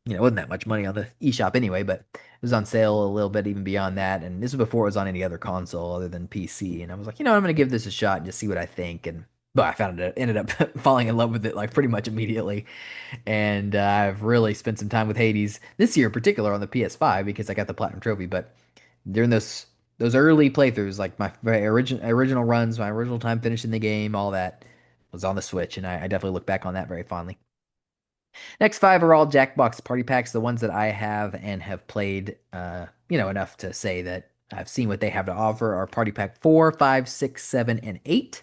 it wasn't that much money on the eShop anyway, but it was on sale a little bit even beyond that. And this was before it was on any other console other than PC. And I was like, I'm gonna give this a shot and just see what I think. And but I found it ended up falling in love with it like pretty much immediately. And I've really spent some time with Hades this year in particular on the PS5 because I got the platinum trophy. But during those early playthroughs, like my original runs, my original time finishing the game, all that was on the Switch, and I definitely look back on that very fondly. Next five are all Jackbox party packs, the ones that I have and have played, enough to say that I've seen what they have to offer are Party Pack 4, 5, 6, 7, and 8.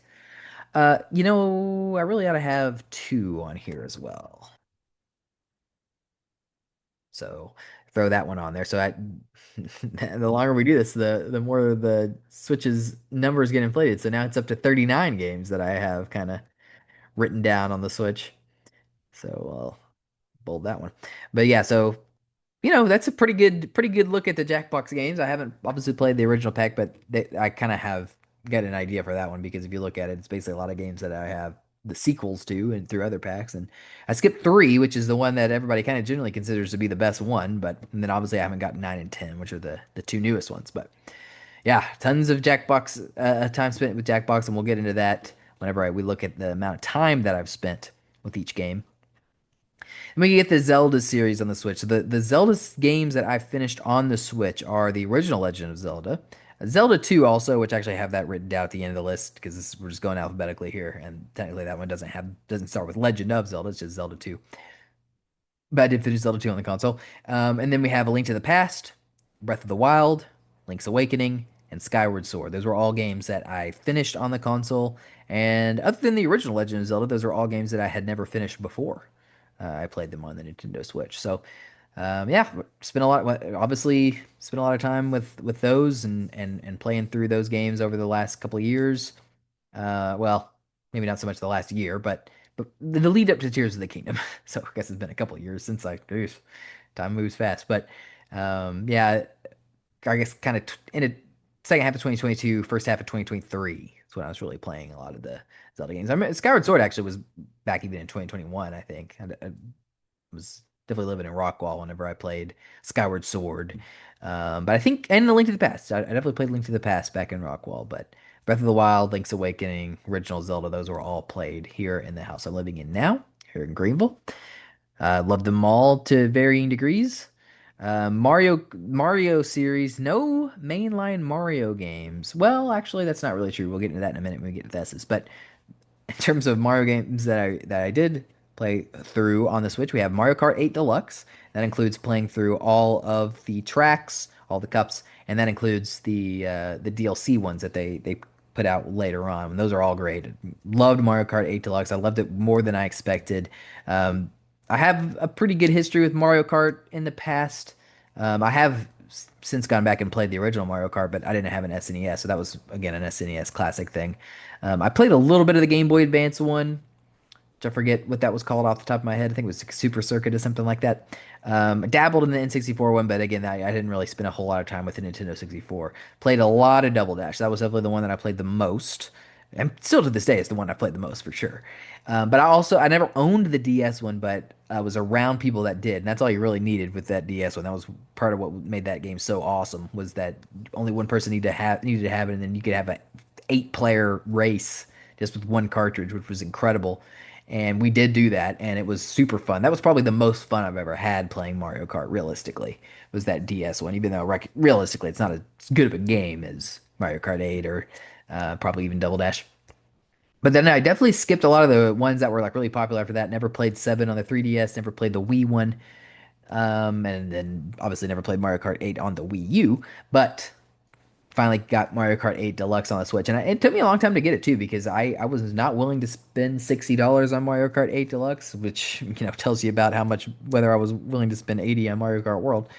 I really ought to have two on here as well. So throw that one on there. So the longer we do this, the more the Switch's numbers get inflated. So now it's up to 39 games that I have kind of written down on the Switch. So I'll bold that one. But yeah, so that's a pretty good look at the Jackbox games. I haven't obviously played the original pack, but I kind of have got an idea for that one because if you look at it, it's basically a lot of games that I have the sequels to and through other packs. And I skipped three, which is the one that everybody kind of generally considers to be the best one. But and then obviously I haven't got 9 and 10, which are the two newest ones. But yeah, tons of Jackbox time spent with Jackbox, and we'll get into that whenever we look at the amount of time that I've spent with each game. And we get the Zelda series on the Switch. So the Zelda games that I finished on the Switch are the original Legend of Zelda, Zelda 2 also, which actually have that written down at the end of the list because we're just going alphabetically here, and technically that one doesn't start with Legend of Zelda, it's just Zelda 2. But I did finish Zelda 2 on the console. And then we have A Link to the Past, Breath of the Wild, Link's Awakening, and Skyward Sword. Those were all games that I finished on the console. And other than the original Legend of Zelda, those are all games that I had never finished before. I played them on the Nintendo Switch. So, yeah, obviously spent a lot of time with those and playing through those games over the last couple of years. Well, maybe not so much the last year, but the lead up to Tears of the Kingdom. So I guess it's been a couple of years since oof, time moves fast. But yeah, I guess kind of in a second half of 2022, first half of 2023. That's when I was really playing a lot of the Zelda games. I mean, Skyward Sword actually was back even in 2021. I think I was definitely living in Rockwall whenever I played Skyward Sword. But I think, and The Link to the Past. I definitely played Link to the Past back in Rockwall, but Breath of the Wild, Link's Awakening, original Zelda, those were all played here in the house I'm living in now, here in Greenville. Love them all to varying degrees. Mario series, no mainline Mario games. Well, actually, that's not really true. We'll get into that in a minute when we get to thesis. But in terms of Mario games that I did play through on the Switch, we have Mario Kart 8 Deluxe. That includes playing through all of the tracks, all the cups, and that includes the DLC ones that they put out later on. And those are all great. Loved Mario Kart 8 Deluxe. I loved it more than I expected. Um, I have a pretty good history with Mario Kart in the past. I have since gone back and played the original Mario Kart, but I didn't have an SNES, so that was again an SNES classic thing. I played a little bit of the Game Boy Advance one, which I forget what that was called off the top of my head. I think it was Super Circuit or something like that. I dabbled in the N64 one, but again, I didn't really spend a whole lot of time with the Nintendo 64. Played a lot of Double Dash. That was definitely the one that I played the most. And still to this day, it's the one I played the most for sure. But I never owned the DS one, but I was around people that did, and that's all you really needed with that DS one. That was part of what made that game so awesome was that only one person needed to have it, and then you could have a 8-player race just with one cartridge, which was incredible. And we did do that, and it was super fun. That was probably the most fun I've ever had playing Mario Kart, realistically, was that DS one, even though realistically it's not as good of a game as Mario Kart 8 or probably even Double Dash. But then I definitely skipped a lot of the ones that were like really popular after that. Never played 7 on the 3DS, never played the Wii one, and then obviously never played Mario Kart 8 on the Wii U. But finally got Mario Kart 8 Deluxe on the Switch, and it took me a long time to get it too because I was not willing to spend $60 on Mario Kart 8 Deluxe, which tells you about how much whether I was willing to spend 80 on Mario Kart World.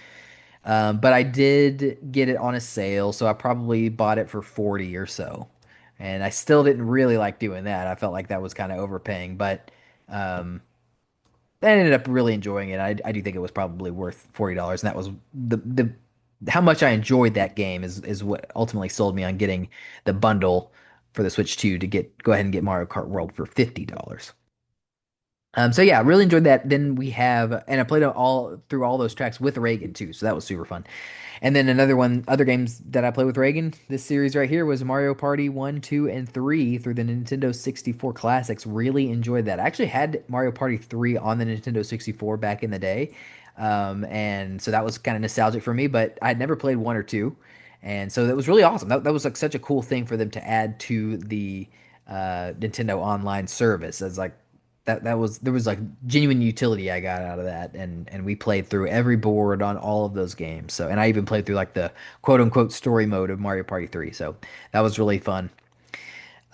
But I did get it on a sale, so I probably bought it for 40 or so, and I still didn't really like doing that. I felt like that was kind of overpaying, but um, I ended up really enjoying it. I do think it was probably worth $40, and that was the how much I enjoyed that game is what ultimately sold me on getting the bundle for the Switch 2 to go ahead and get Mario Kart World for $50. So yeah, I really enjoyed that. Then we have, and I played it all through all those tracks with Reagan too, so that was super fun. And then other games that I played with Reagan, this series right here was Mario Party 1, 2, and 3 through the Nintendo 64 Classics. Really enjoyed that. I actually had Mario Party 3 on the Nintendo 64 back in the day. And so that was kind of nostalgic for me, but I had never played 1 or 2. And so that was really awesome. That was like such a cool thing for them to add to the Nintendo Online service. As like there was like genuine utility I got out of that, and we played through every board on all of those games. So, and I even played through like the quote unquote story mode of Mario Party 3. So that was really fun.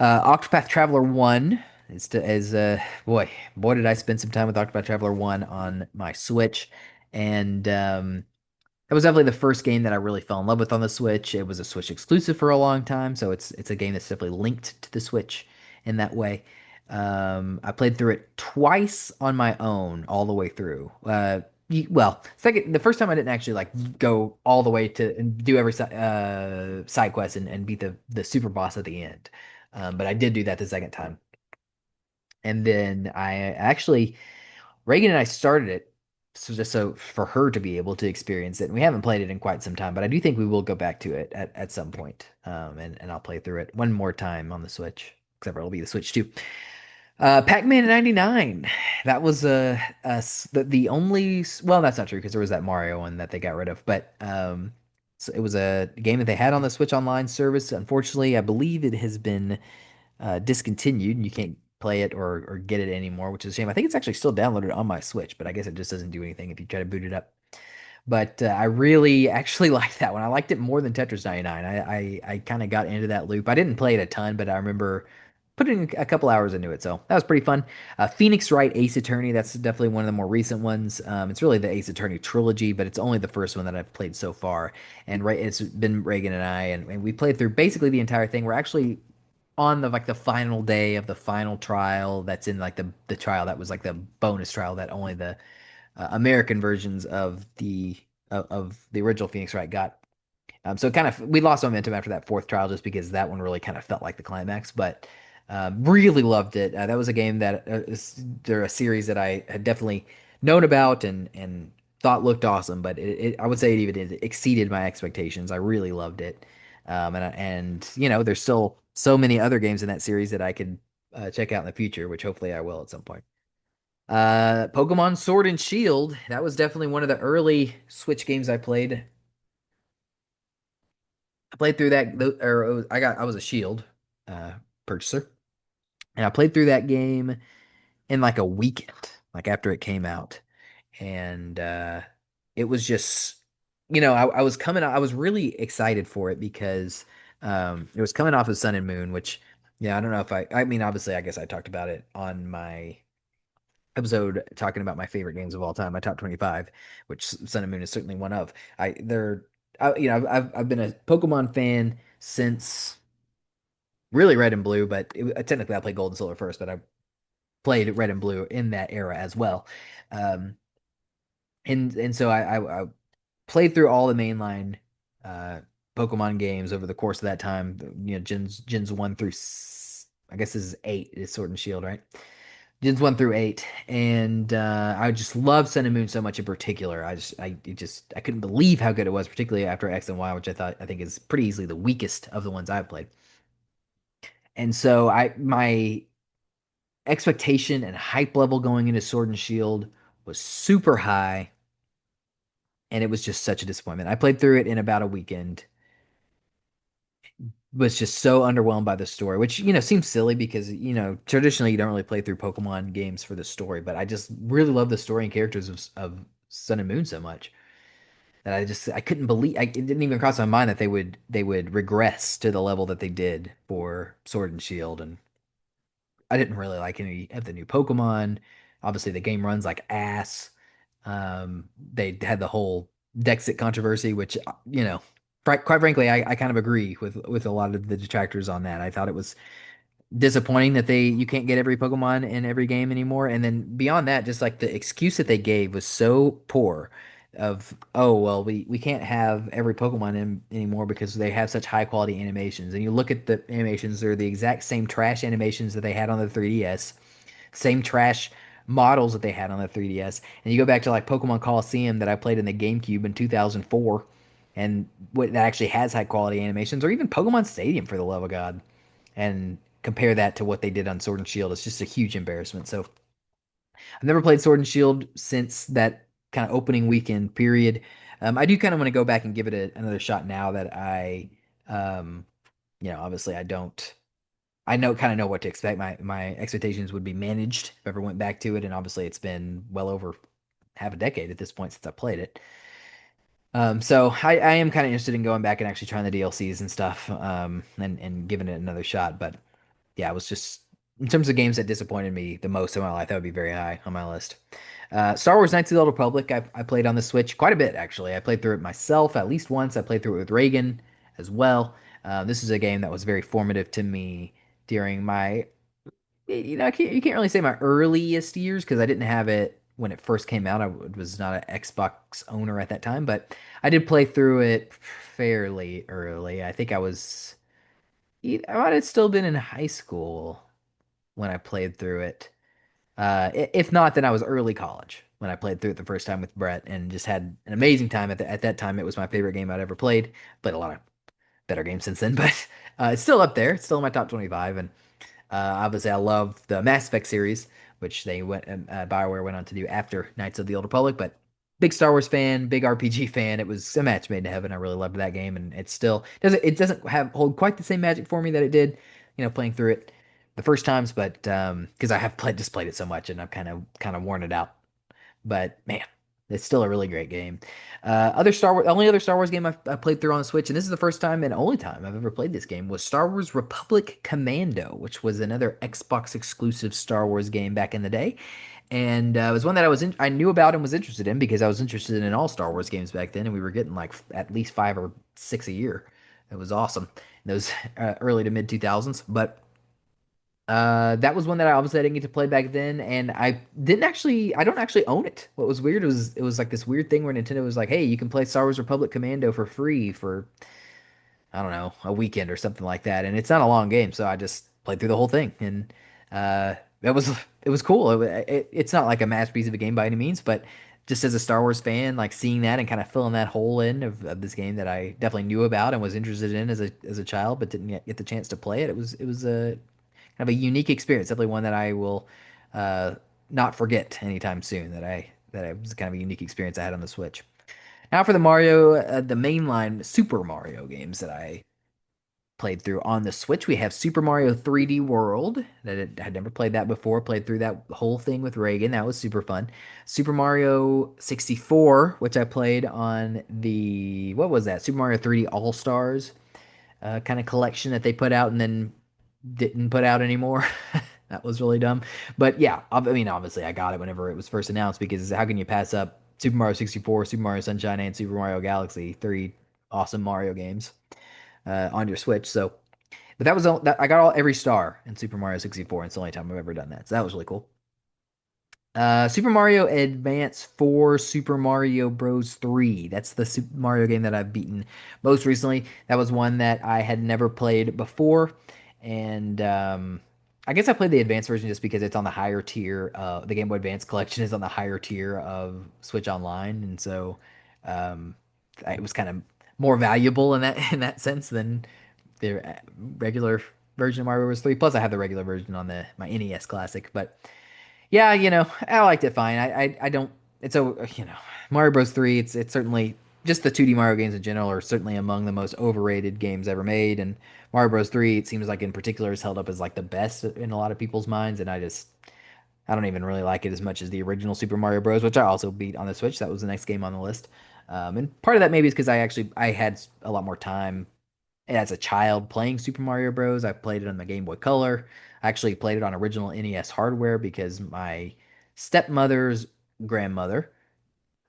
Octopath Traveler 1 is boy did I spend some time with Octopath Traveler 1 on my Switch, and that was definitely the first game that I really fell in love with on the Switch. It was a Switch exclusive for a long time, so it's a game that's definitely linked to the Switch in that way. I played through it twice on my own, all the way through. The first time I didn't actually like go all the way to and do every side quest and beat the super boss at the end. But I did do that the second time, and then I actually Reagan and I started it so for her to be able to experience it. And we haven't played it in quite some time, but I do think we will go back to it at some point. And I'll play through it one more time on the Switch, except for it'll be the Switch too. Pac-Man 99. That was the only well, that's not true because there was that Mario one that they got rid of, but so it was a game that they had on the Switch Online service. Unfortunately, I believe it has been discontinued and you can't play it or get it anymore, which is a shame. I think it's actually still downloaded on my Switch, but I guess it just doesn't do anything if you try to boot it up. But I really actually liked that one. I liked it more than Tetris 99. I kind of got into that loop. I didn't play it a ton, but I remember putting a couple hours into it, so that was pretty fun. Phoenix Wright Ace Attorney, that's definitely one of the more recent ones. It's really the Ace Attorney trilogy, but it's only the first one that I've played so far. And right, it's been Reagan and I, and we played through basically the entire thing. We're actually on the final day of the final trial that's in like the trial that was like the bonus trial that only the American versions of the original Phoenix Wright got. So it kind of we lost momentum after that fourth trial just because that one really kind of felt like the climax, but really loved it. That was a game that they're a series that I had definitely known about and thought looked awesome, but I would say it exceeded my expectations. I really loved it. And there's still so many other games in that series that I could check out in the future, which hopefully I will at some point. Pokemon Sword and Shield. That was definitely one of the early Switch games I played. I played through that, or I was a Shield uh, purchaser, and I played through that game in like a weekend, like after it came out, and it was just, I was coming, I was really excited for it because it was coming off of Sun and Moon, which, yeah, I don't know if I mean, obviously, I guess I talked about it on my episode talking about my favorite games of all time, my top 25, which Sun and Moon is certainly one of. I've been a Pokemon fan since really Red and Blue, but technically I played Gold and Silver first, but I played Red and Blue in that era as well. Um, and so I played through all the mainline uh, Pokemon games over the course of that time. Gens 1 through I guess this is 8 is Sword and Shield, right? Gens 1 through 8, and I just love Sun and Moon so much in particular. I couldn't believe how good it was, particularly after X and Y, which I think is pretty easily the weakest of the ones I've played. And so my expectation and hype level going into Sword and Shield was super high, and it was just such a disappointment. I played through it in about a weekend, was just so underwhelmed by the story, which seems silly because traditionally you don't really play through Pokemon games for the story, but I just really love the story and characters of Sun and Moon so much that I couldn't believe it didn't even cross my mind that they would regress to the level that they did for Sword and Shield. And I didn't really like any of the new Pokemon. Obviously, the game runs like ass. They had the whole Dexit controversy, which quite frankly, I kind of agree with a lot of the detractors on that. I thought it was disappointing that you can't get every Pokemon in every game anymore. And then beyond that, just like the excuse that they gave was so poor of, oh well, we can't have every Pokemon in anymore because they have such high quality animations. And you look at the animations, they're the exact same trash animations that they had on the 3DS, same trash models that they had on the 3DS. And you go back to like Pokemon Coliseum that I played in the GameCube in 2004, and what that actually has high quality animations, or even Pokemon Stadium for the love of God, and compare that to what they did on Sword and Shield. It's just a huge embarrassment. So I've never played Sword and Shield since that kind of opening weekend period. I do kind of want to go back and give it another shot now that um, obviously I don't. I kind of know what to expect. My expectations would be managed if I ever went back to it, and obviously it's been well over half a decade at this point since I played it. So I am kind of interested in going back and actually trying the DLCs and stuff, and giving it another shot. But yeah, it was just in terms of games that disappointed me the most in my life, that would be very high on my list. Star Wars Knights of the Old Republic, I played on the Switch quite a bit, actually. I played through it myself at least once. I played through it with Reagan as well. This is a game that was very formative to me during my, you can't really say my earliest years because I didn't have it when it first came out. I was not an Xbox owner at that time, but I did play through it fairly early. I think I might have still been in high school when I played through it. If not, then I was early college when I played through it the first time with Brett, and just had an amazing time. At that time, it was my favorite game I'd ever played. Played a lot of better games since then, but it's still up there. It's still in my top 25. And obviously, I love the Mass Effect series, which BioWare went on to do after Knights of the Old Republic. But big Star Wars fan, big RPG fan. It was a match made in heaven. I really loved that game, and it still doesn't have hold quite the same magic for me that it did, playing through it the first times. But because I have played it so much, and I've kind of worn it out. But man, it's still a really great game. Only other Star Wars game I played through on the Switch, and this is the first time and only time I've ever played this game, was Star Wars Republic Commando, which was another Xbox exclusive Star Wars game back in the day. And it was one that I knew about and was interested in because I was interested in all Star Wars games back then, and we were getting like at least 5 or 6 a year. It was awesome in those early to mid 2000s. But that was one that I obviously didn't get to play back then, and I don't actually own it. What was weird was it was like this weird thing where Nintendo was like, "Hey, you can play Star Wars Republic Commando for free for I don't know, a weekend or something like that." And it's not a long game, so I just played through the whole thing, and uh, it was cool. It's not like a masterpiece of a game by any means, but just as a Star Wars fan, like seeing that and kind of filling that hole in of this game that I definitely knew about and was interested in as a child, but didn't yet get the chance to play it. It was a kind of a unique experience. Definitely one that I will not forget anytime soon. That was kind of a unique experience I had on the Switch. Now for the Mario, the mainline Super Mario games that I played through on the Switch, we have Super Mario 3D World. Had never played that before. Played through that whole thing with Reagan. That was super fun. Super Mario 64, which I played on the what was that? Super Mario 3D All Stars kind of collection that they put out and then didn't put out anymore. That was really dumb. But yeah, I mean, obviously, I got it whenever it was first announced because how can you pass up Super Mario 64, Super Mario Sunshine, and Super Mario Galaxy? Three awesome Mario games on your Switch. So, but that was all that I got all every star in Super Mario 64. And it's the only time I've ever done that. So that was really cool. Super Mario Advance 4, Super Mario Bros. 3. That's the Super Mario game that I've beaten most recently. That was one that I had never played before. And I guess I played the advanced version just because it's on the higher tier. The Game Boy Advance collection is on the higher tier of Switch Online. And so um, it was kind of more valuable in that sense than the regular version of Mario Bros. 3. Plus, I have the regular version on my NES Classic. But yeah, I liked it fine. I don't. It's Mario Bros. 3. It's certainly just the 2D Mario games in general are certainly among the most overrated games ever made, and Mario Bros. 3 it seems like in particular is held up as like the best in a lot of people's minds, and I don't even really like it as much as the original Super Mario Bros., which I also beat on the Switch. That was the next game on the list, and part of that maybe is because I had a lot more time as a child playing Super Mario Bros. I played it on the Game Boy Color. I actually played it on original NES hardware because my stepmother's grandmother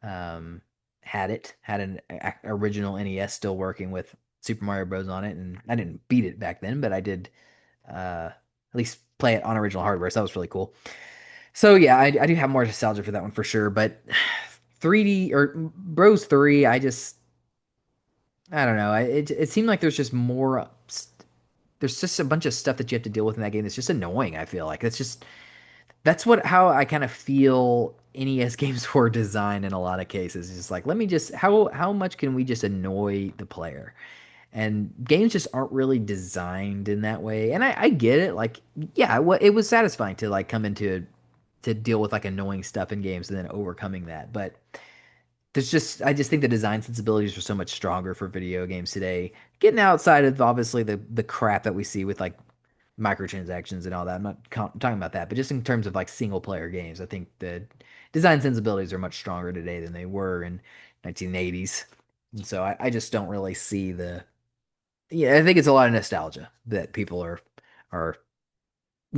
um, had an original NES still working with Super Mario Bros. On it, and I didn't beat it back then, but I did at least play it on original hardware, so that was really cool. So yeah, I do have more nostalgia for that one for sure, but 3D or Bros 3, I don't know. It seemed like there's just more. There's just a bunch of stuff that you have to deal with in that game that's just annoying. I feel like that's what how I kind of feel NES games were designed in a lot of cases. It's just like let me just how much can we just annoy the player? And games just aren't really designed in that way. And I get it. Like yeah, it was satisfying to like come into to deal with like annoying stuff in games and then overcoming that. But I just think the design sensibilities are so much stronger for video games today. Getting outside of obviously the crap that we see with like microtransactions and all that. I'm not talking about that, but just in terms of like single player games, I think the design sensibilities are much stronger today than they were in 1980s. And so I just don't really see yeah, I think it's a lot of nostalgia that people are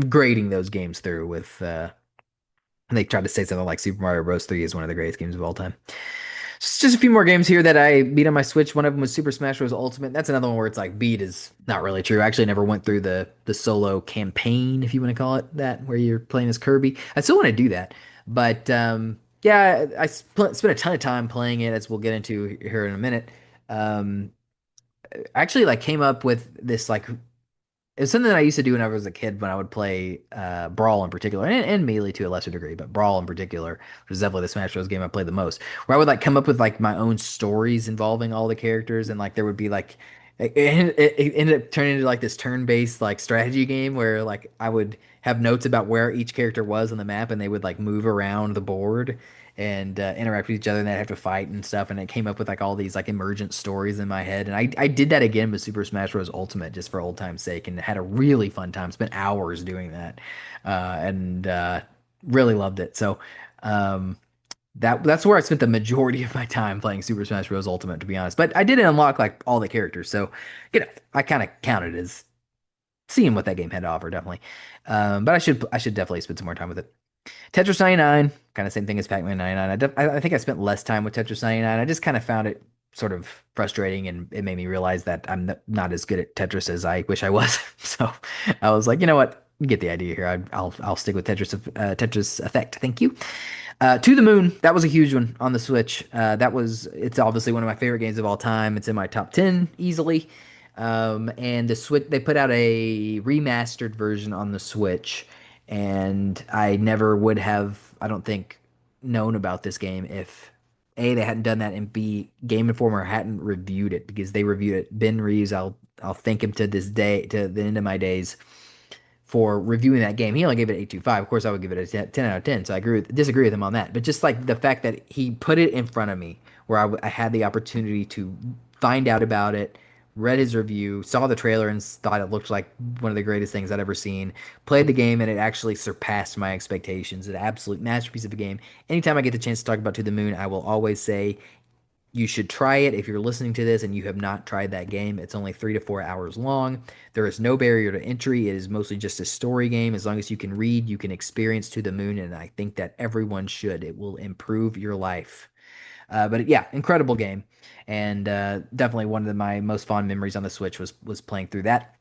grading those games through with they try to say something like Super Mario Bros. 3 is one of the greatest games of all time. Just a few more games here that I beat on my Switch. One of them was Super Smash Bros. Ultimate. That's another one where it's like beat is not really true. I actually never went through the solo campaign, if you want to call it that, where you're playing as Kirby. I still want to do that, but yeah, I spent a ton of time playing it, as we'll get into here in a minute. Um, I actually like came up with this like it's something that I used to do when I was a kid when I would play Brawl in particular, and Melee to a lesser degree, but Brawl in particular, which is definitely the Smash Bros. Game I played the most, where I would like come up with like my own stories involving all the characters, and like there would be like it ended up turning into like this turn-based like strategy game where like I would have notes about where each character was on the map, and they would like move around the board and interact with each other, and they'd have to fight and stuff. And it came up with like all these like emergent stories in my head. And I did that again with Super Smash Bros. Ultimate just for old time's sake, and had a really fun time. Spent hours doing that, and really loved it. So um, that's where I spent the majority of my time playing Super Smash Bros. Ultimate, to be honest. But I did unlock like all the characters, so I kind of counted as seeing what that game had to offer, definitely. But I should definitely spend some more time with it. Tetris 99, kind of same thing as Pac-Man 99. I think I spent less time with Tetris 99. I just kind of found it sort of frustrating, and it made me realize that I'm not as good at Tetris as I wish I was. So I was like, you know what? You get the idea here. I'll stick with Tetris Effect. Thank you. To the Moon, that was a huge one on the Switch. It's obviously one of my favorite games of all time. It's in my top 10 easily. And the Switch, they put out a remastered version on the Switch, and I never would have, I don't think, known about this game if A, they hadn't done that, and B, Game Informer hadn't reviewed it, because they reviewed it. Ben Reeves, I'll thank him to this day, to the end of my days, for reviewing that game. He only gave it 8.25. Of course, I would give it a 10 out of 10. So disagree with him on that. But just like the fact that he put it in front of me, where I had the opportunity to find out about it, read his review, saw the trailer, and thought it looked like one of the greatest things I'd ever seen. Played the game, and it actually surpassed my expectations. An absolute masterpiece of a game. Anytime I get the chance to talk about To the Moon, I will always say you should try it if you're listening to this and you have not tried that game. It's only 3 to 4 hours long. There is no barrier to entry. It is mostly just a story game. As long as you can read, you can experience To the Moon, and I think that everyone should. It will improve your life. But yeah, incredible game, and definitely one of my most fond memories on the Switch was playing through that.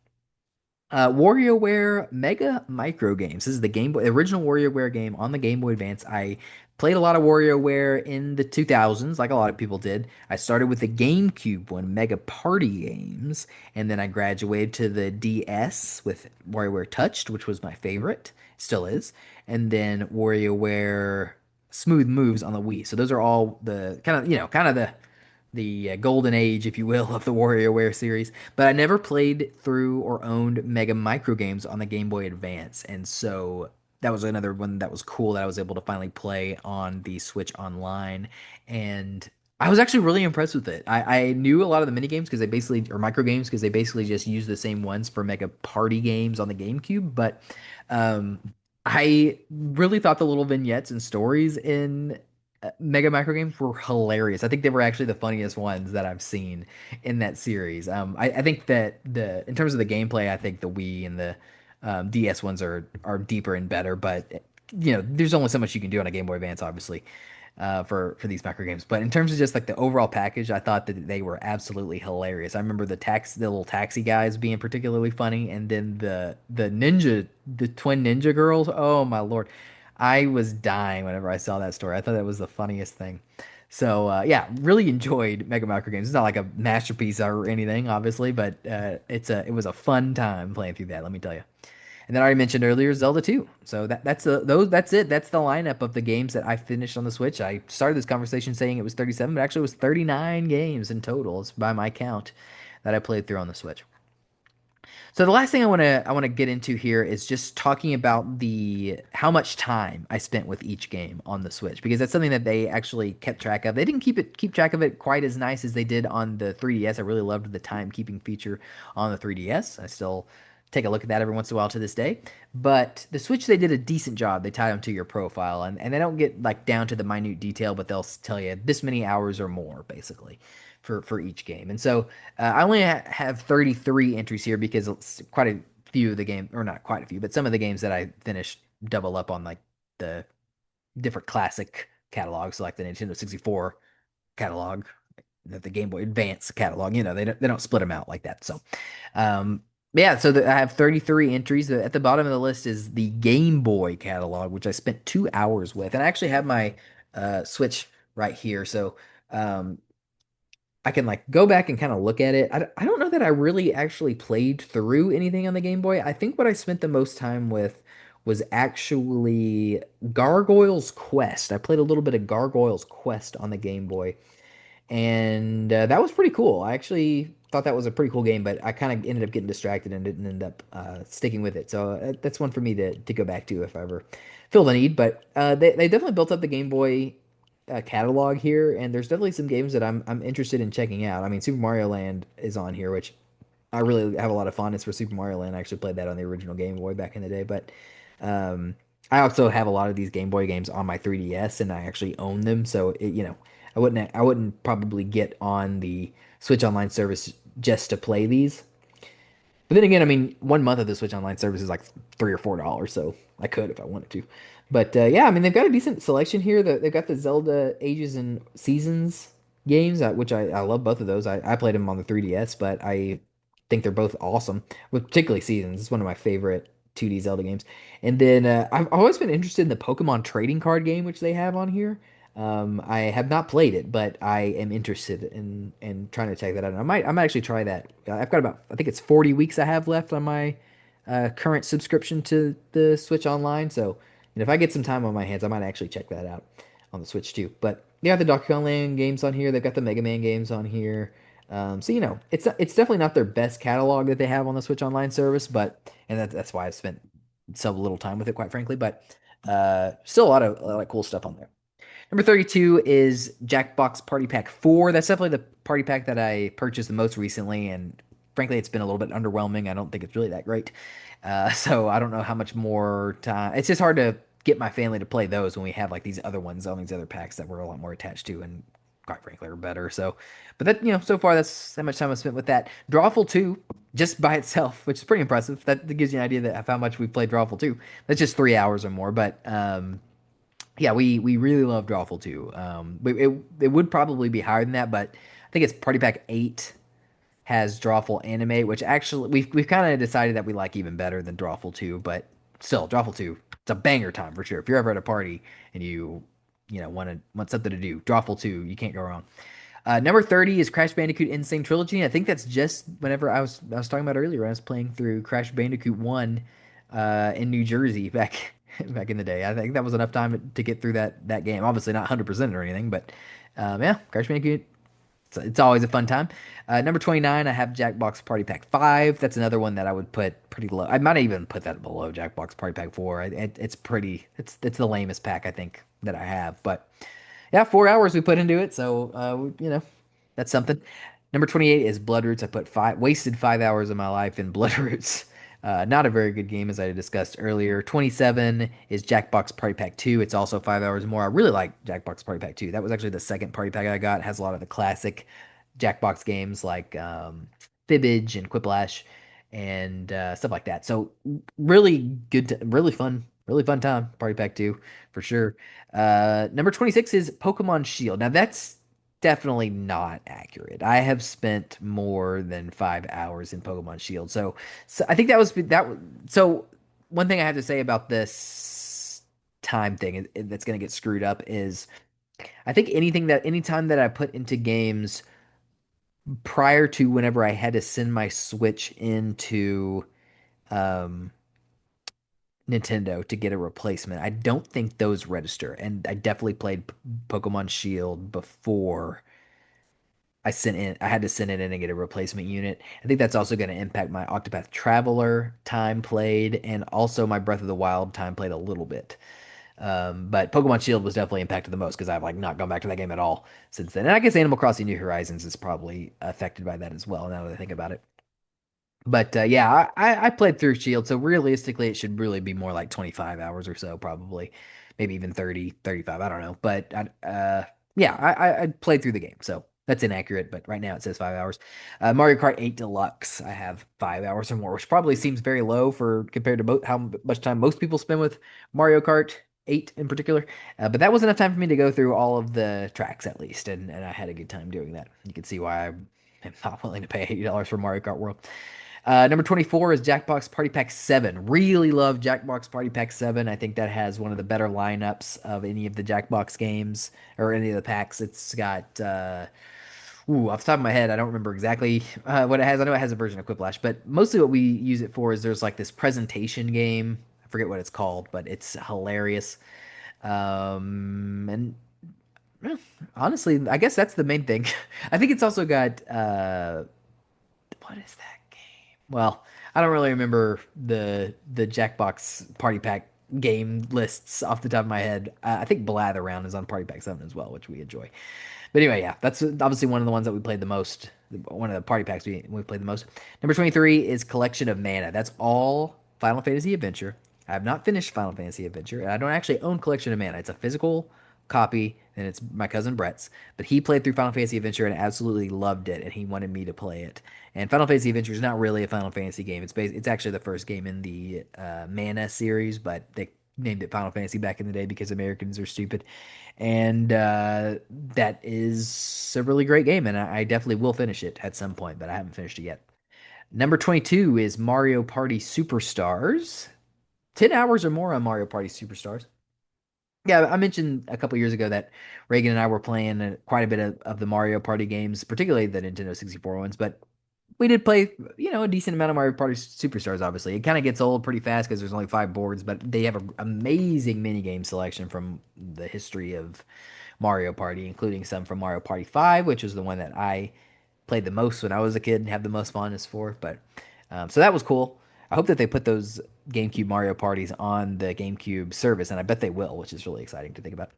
WarioWare Mega Micro Games. This is the Game Boy, the original WarioWare game on the Game Boy Advance. I played a lot of WarioWare in the 2000s, like a lot of people did. I started with the GameCube one, Mega Party Games, and then I graduated to the DS with WarioWare Touched, which was my favorite, still is, and then WarioWare Smooth Moves on the Wii. So those are all the kind of the golden age, if you will, of the WarioWare series. But I never played through or owned Mega Micro Games on the Game Boy Advance, and so that was another one that was cool that I was able to finally play on the Switch Online, and I was actually really impressed with it. I knew a lot of the mini games because they basically or micro games because they basically just use the same ones for Mega Party games on the GameCube, but um, I really thought the little vignettes and stories in Mega Micro Games were hilarious. I think they were actually the funniest ones that I've seen in that series. I think that in terms of the gameplay, I think the Wii and the DS ones are deeper and better. But there's only so much you can do on a Game Boy Advance, obviously, for these micro games. But in terms of just like the overall package, I thought that they were absolutely hilarious. I remember the little taxi guys being particularly funny, and then the twin ninja girls. Oh my Lord. I was dying whenever I saw that story. I thought that was the funniest thing. So yeah, really enjoyed Mega Micro Games. It's not like a masterpiece or anything, obviously, but it was a fun time playing through that. Let me tell you. And then I already mentioned earlier Zelda 2. So that's it. That's the lineup of the games that I finished on the Switch. I started this conversation saying it was 37, but actually it was 39 games in total, it's by my count, that I played through on the Switch. So the last thing I want to get into here is just talking about the how much time I spent with each game on the Switch because that's something that they actually kept track of. They didn't keep track of it quite as nice as they did on the 3DS. I really loved the timekeeping feature on the 3DS. I still take a look at that every once in a while to this day. But the Switch, they did a decent job. They tie them to your profile, and they don't get like down to the minute detail, but they'll tell you this many hours or more, basically, for each game. And so I only have 33 entries here because it's quite a few of the game, or not quite a few, but some of the games that I finished double up on like the different classic catalogs, like the Nintendo 64 catalog, the Game Boy Advance catalog. They don't split them out like that. So yeah, so I have 33 entries. At the bottom of the list is the Game Boy catalog, which I spent 2 hours with, and I actually have my Switch right here. So um, I can like go back and kind of look at it. I don't know that I really actually played through anything on the Game Boy. I think what I spent the most time with was actually Gargoyle's Quest. I played a little bit of Gargoyle's Quest on the Game Boy, and that was pretty cool. I actually thought that was a pretty cool game, but I kind of ended up getting distracted and didn't end up sticking with it. So that's one for me to go back to if I ever feel the need. But they definitely built up the Game Boy catalog here, and there's definitely some games that I'm interested in checking out. I mean, Super Mario Land is on here, which I really have a lot of fondness for Super Mario Land. I actually played that on the original Game Boy back in the day, but um, I also have a lot of these Game Boy games on my 3DS, and I actually own them. So I wouldn't probably get on the Switch Online service just to play these. But then again, I mean, 1 month of the Switch Online service is like $3 or $4, so I could if I wanted to. But yeah, I mean, they've got a decent selection here. They've got the Zelda Ages and Seasons games, which I love both of those. I played them on the 3DS, but I think they're both awesome. With particularly Seasons, it's one of my favorite 2D Zelda games. And then I've always been interested in the Pokemon trading card game, which they have on here. I have not played it, but I am interested in trying to check that out. And I might actually try that. I've got about I think it's 40 weeks I have left on my current subscription to the Switch Online. So, if I get some time on my hands, I might actually check that out on the Switch too. But they got the Donkey Kong Land games on here. They've got the Mega Man games on here. So it's definitely not their best catalog that they have on the Switch Online service, but that's why I've spent so little time with it, quite frankly. But still a lot of cool stuff on there. Number 32 is Jackbox Party Pack 4. That's definitely the party pack that I purchased the most recently, and frankly, it's been a little bit underwhelming. I don't think it's really that great. So I don't know how much more time. It's just hard to get my family to play those when we have like these other ones on these other packs that we're a lot more attached to, and quite frankly, are better. So, but that so far that's how much time I spent with that. Drawful 2, just by itself, which is pretty impressive. That gives you an idea of how much we've played Drawful 2. That's just 3 hours or more, but yeah, we really love Drawful too. It would probably be higher than that, but I think it's Party Pack 8 has Drawful Animate, which actually we've kind of decided that we like even better than Drawful 2, but still Drawful 2, it's a banger time for sure. If you're ever at a party and want something to do, Drawful 2, you can't go wrong. Number 30 is Crash Bandicoot Insane Trilogy. I think that's just whenever I was talking about earlier. I was playing through Crash Bandicoot 1 in New Jersey back back in the day. I think that was enough time to get through that game. Obviously not 100% or anything, but yeah, Crash Bandicoot. It's always a fun time. Number 29, I have Jackbox Party Pack 5. That's another one that I would put pretty low. I might even put that below Jackbox Party Pack 4. It's pretty. It's the lamest pack I think that I have, but yeah, 4 hours we put into it, so that's something. Number 28 is Bloodroots. I wasted 5 hours of my life in Bloodroots. Not a very good game, as I discussed earlier. 27 is Jackbox Party Pack 2. It's also 5 hours more. I really like Jackbox Party Pack 2. That was actually the second party pack I got. It has a lot of the classic Jackbox games like Fibbage and Quiplash and stuff like that. So really good, really fun time. Party Pack 2 for sure. Number 26 is Pokemon Shield. Now that's definitely not accurate. I have spent more than 5 hours in Pokemon Shield. So I think that was that. So one thing I have to say about this time thing that's going to get screwed up is I think anytime that I put into games prior to whenever I had to send my Switch into um, Nintendo to get a replacement, I don't think those register. And I definitely played Pokemon Shield before I had to send it in and get a replacement unit. I think that's also going to impact my Octopath Traveler time played and also my Breath of the Wild time played a little bit. But Pokemon Shield was definitely impacted the most because I've like not gone back to that game at all since then. And I guess Animal Crossing New Horizons is probably affected by that as well. Now that I think about it. But yeah, I played through Shield, so realistically, it should really be more like 25 hours or so, probably, maybe even 30, 35. I don't know, but yeah, I played through the game, so that's inaccurate. But right now it says 5 hours. Mario Kart 8 Deluxe, I have 5 hours or more, which probably seems very low for compared to how much time most people spend with Mario Kart 8 in particular. But that was enough time for me to go through all of the tracks at least, and I had a good time doing that. You can see why I'm not willing to pay $80 for Mario Kart World. Number 24 is Jackbox Party Pack 7. Really love Jackbox Party Pack 7. I think that has one of the better lineups of any of the Jackbox games or any of the packs. It's got, off the top of my head, I don't remember exactly what it has. I know it has a version of Quiplash, but mostly what we use it for is there's like this presentation game. I forget what it's called, but it's hilarious. And honestly, I guess that's the main thing. I think it's also got, what is that game? Well, I don't really remember the Jackbox Party Pack game lists off the top of my head. I think Blather Round is on Party Pack 7 as well, which we enjoy. But anyway, yeah, that's obviously one of the ones that we played the most. One of the party packs we played the most. Number 23 is Collection of Mana. That's all Final Fantasy Adventure. I have not finished Final Fantasy Adventure, and I don't actually own Collection of Mana. It's a physical copy, and it's my cousin Brett's. But he played through Final Fantasy Adventure and absolutely loved it, and he wanted me to play it. And Final Fantasy Adventure is not really a Final Fantasy game. It's actually the first game in the Mana series, but they named it Final Fantasy back in the day because Americans are stupid. And that is a really great game, and I definitely will finish it at some point, but I haven't finished it yet. Number 22 is Mario Party Superstars. 10 hours or more on Mario Party Superstars. Yeah, I mentioned a couple years ago that Reagan and I were playing quite a bit of the Mario Party games, particularly the Nintendo 64 ones, but we did play, a decent amount of Mario Party Superstars, obviously. It kind of gets old pretty fast because there's only 5 boards, but they have an amazing mini game selection from the history of Mario Party, including some from Mario Party 5, which was the one that I played the most when I was a kid and have the most fondness for. But so that was cool. I hope that they put those GameCube Mario parties on the GameCube service, and I bet they will, which is really exciting to think about.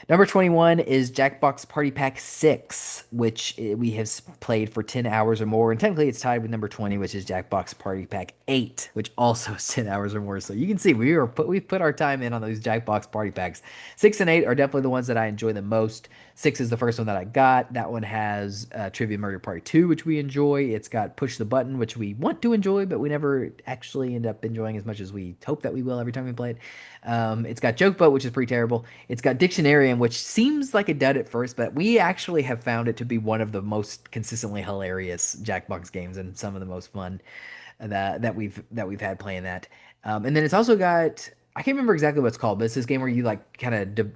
Number 21 is Jackbox Party Pack 6, which we have played for 10 hours or more. And technically it's tied with number 20, which is Jackbox Party Pack 8, which also is 10 hours or more. So you can see we've put our time in on those Jackbox Party Packs. 6 and 8 are definitely the ones that I enjoy the most. 6 is the first one that I got. That one has Trivia Murder Party 2, which we enjoy. It's got Push the Button, which we want to enjoy, but we never actually end up enjoying as much as we hope that we will every time we play it. It's got Joke Boat, which is pretty terrible. It's got Dictionarium, which seems like a dud at first, but we actually have found it to be one of the most consistently hilarious Jackbox games and some of the most fun that we've had playing that. And then it's also got, I can't remember exactly what it's called, but it's this game where you like kind of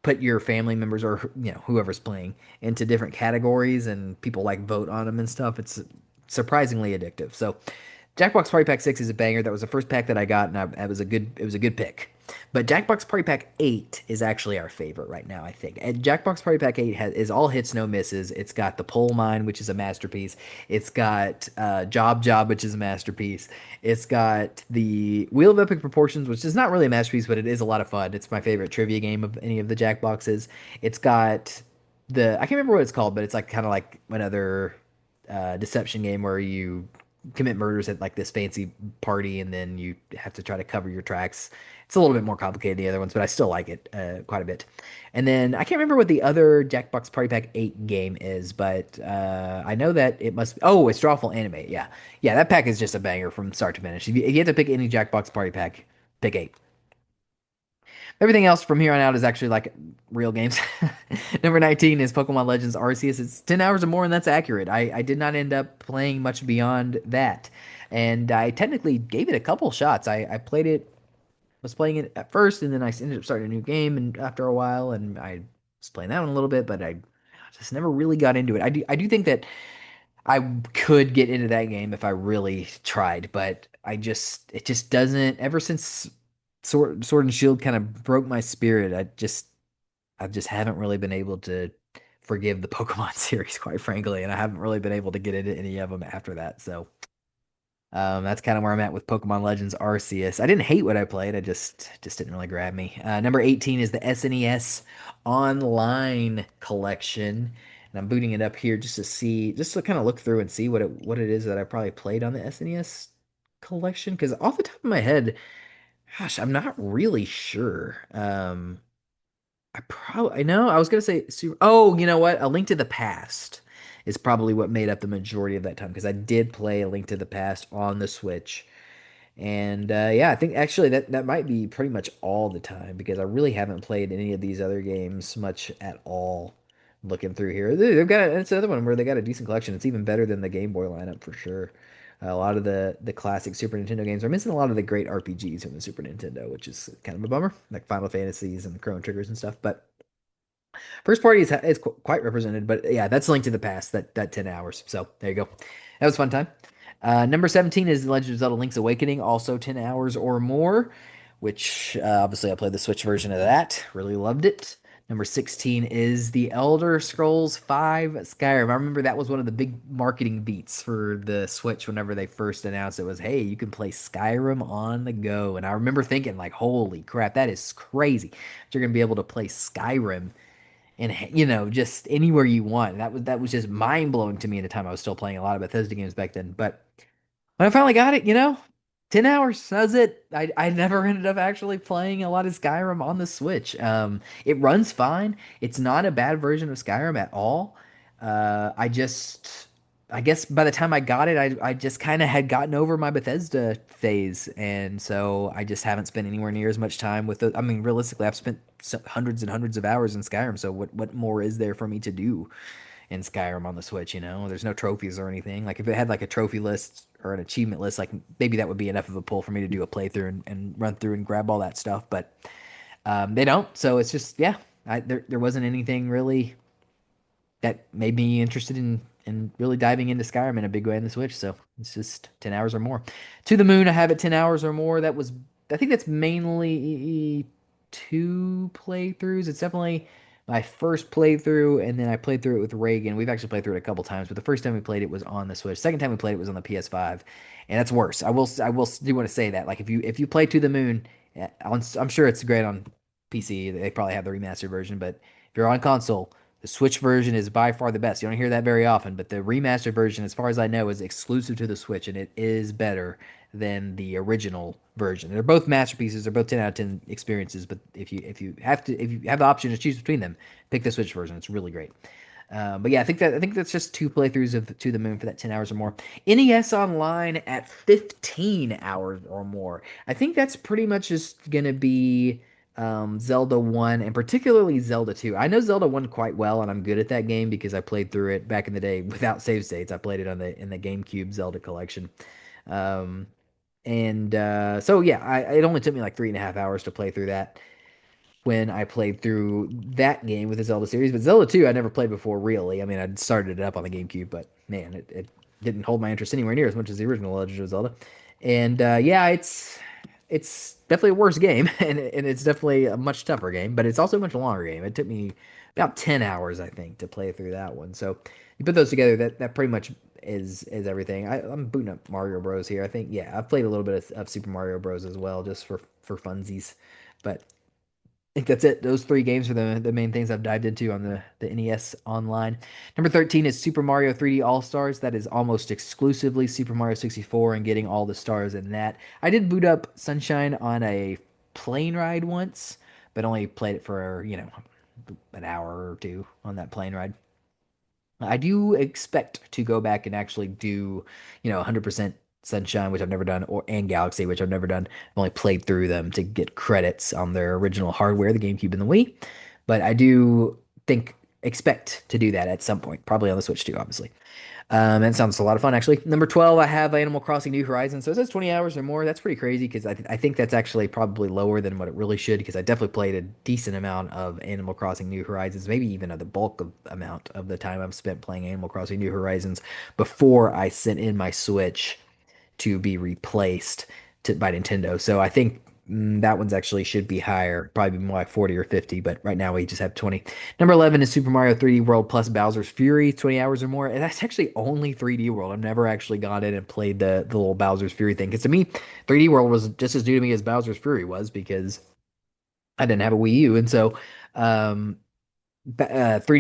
put your family members or whoever's playing into different categories and people like vote on them and stuff. It's surprisingly addictive. So Jackbox Party Pack 6 is a banger. That was the first pack that I got, and it was a good pick. But Jackbox Party Pack 8 is actually our favorite right now, I think. And Jackbox Party Pack 8 is all hits, no misses. It's got the Pole Mine, which is a masterpiece. It's got Job Job, which is a masterpiece. It's got the Wheel of Epic Proportions, which is not really a masterpiece, but it is a lot of fun. It's my favorite trivia game of any of the Jackboxes. It's got I can't remember what it's called, but it's like kind of like another deception game where you commit murders at like this fancy party and then you have to try to cover your tracks. It's a little bit more complicated than the other ones, but I still like it quite a bit. And then I can't remember what the other Jackbox Party Pack 8 game is, but I know that it must. Oh, it's Drawful Animate. Yeah. Yeah, that pack is just a banger from start to finish. If you have to pick any Jackbox Party Pack, pick 8. Everything else from here on out is actually like real games. Number 19 is Pokemon Legends Arceus. It's 10 hours or more, and that's accurate. I did not end up playing much beyond that. And I technically gave it a couple shots. I played it, was playing it at first, and then I ended up starting a new game and after a while, and I was playing that one a little bit, but I just never really got into it. I do think that I could get into that game if I really tried, but it just doesn't. Ever since Sword and Shield kind of broke my spirit, I just haven't really been able to forgive the Pokemon series, quite frankly, and I haven't really been able to get into any of them after that. So that's kind of where I'm at with Pokemon Legends Arceus. I didn't hate what I played. I just didn't really grab me. Number 18 is the SNES Online Collection. And I'm booting it up here just to kind of look through and see what it is that I probably played on the SNES collection. Because off the top of my head, gosh, I'm not really sure. I know I was gonna say super. Oh, you know what? A Link to the Past is probably what made up the majority of that time because I did play A Link to the Past on the Switch, and yeah, I think actually that might be pretty much all the time because I really haven't played any of these other games much at all. Looking through here, they've got it's another one where they got a decent collection. It's even better than the Game Boy lineup for sure. A lot of the classic Super Nintendo games are missing a lot of the great RPGs from the Super Nintendo, which is kind of a bummer, like Final Fantasies and Chrono Triggers and stuff. But first party is quite represented, but yeah, that's Link to the Past. That 10 hours. So there you go. That was a fun time. Number 17 is The Legend of Zelda: Link's Awakening, also 10 hours or more, which obviously I played the Switch version of that. Really loved it. Number 16 is The Elder Scrolls V Skyrim. I remember that was one of the big marketing beats for the Switch whenever they first announced it was, hey, you can play Skyrim on the go. And I remember thinking like, holy crap, that is crazy. You're going to be able to play Skyrim and just anywhere you want. That was just mind blowing to me at the time. I was still playing a lot of Bethesda games back then, but when I finally got it, 10 hours. That's it. I never ended up actually playing a lot of Skyrim on the Switch. It runs fine. It's not a bad version of Skyrim at all. I guess by the time I got it, I just kind of had gotten over my Bethesda phase, and so I just haven't spent anywhere near as much time with it. I mean, realistically, I've spent hundreds and hundreds of hours in Skyrim. So what more is there for me to do in Skyrim on the Switch? There's no trophies or anything. Like if it had like a trophy list or an achievement list, like maybe that would be enough of a pull for me to do a playthrough and run through and grab all that stuff. But they don't. So it's just yeah, there wasn't anything really that made me interested in really diving into Skyrim in a big way on the Switch. So it's just 10 hours or more. To the Moon, I have it 10 hours or more. I think that's mainly two playthroughs. It's definitely my first playthrough, and then I played through it with Reagan. We've actually played through it a couple times, but the first time we played it was on the Switch. Second time we played it was on the PS5, and that's worse. I will do want to say that, like, if you play To the Moon, I'm sure it's great on PC. They probably have the remastered version, but if you're on console, the Switch version is by far the best. You don't hear that very often, but the remastered version, as far as I know, is exclusive to the Switch, and it is better than the original version. They're both masterpieces. They're both 10 out of 10 experiences. But if you have the option to choose between them, pick the Switch version. It's really great. But yeah, I think that's just two playthroughs of To the Moon for that 10 hours or more. NES Online at 15 hours or more. I think that's pretty much just gonna be Zelda 1 and particularly Zelda 2. I know Zelda 1 quite well, and I'm good at that game because I played through it back in the day without save states. I played it on the in the GameCube Zelda collection. Um, and so yeah, it only took me like 3.5 hours to play through that when I played through that game with the Zelda series. But Zelda 2, I never played before, really. I mean, I'd started it up on the GameCube, but man, it didn't hold my interest anywhere near as much as the original Legend of Zelda. And yeah, it's definitely a worse game, and it's definitely a much tougher game, but it's also a much longer game. It took me about 10 hours, I think, to play through that one. So you put those together, that pretty much is everything. I'm booting up Mario Bros here. I think, yeah, I've played a little bit of Super Mario Bros as well, just for funsies. But think that's it. Those three games are the main things I've dived into on the NES Online. Number 13 is Super Mario 3D All Stars. That is almost exclusively Super Mario 64 and getting all the stars in that. I did boot up Sunshine on a plane ride once, but only played it for, an hour or two on that plane ride. I do expect to go back and actually do, 100% Sunshine, which I've never done, and Galaxy, which I've never done. I've only played through them to get credits on their original hardware, the GameCube and the Wii. But I do expect to do that at some point, probably on the Switch too, obviously. That sounds a lot of fun, actually. Number 12, I have Animal Crossing New Horizons. So it says 20 hours or more. That's pretty crazy because I think that's actually probably lower than what it really should because I definitely played a decent amount of Animal Crossing New Horizons, maybe even the bulk of amount of the time I've spent playing Animal Crossing New Horizons before I sent in my Switch to be replaced by Nintendo. So I think that one's actually should be higher, probably more like 40 or 50, but right now we just have 20. Number 11 is Super Mario 3D World plus Bowser's Fury, 20 hours or more. And that's actually only 3D World. I've never actually gone in and played the little Bowser's Fury thing. Because to me, 3D World was just as new to me as Bowser's Fury was because I didn't have a Wii U. And so 3D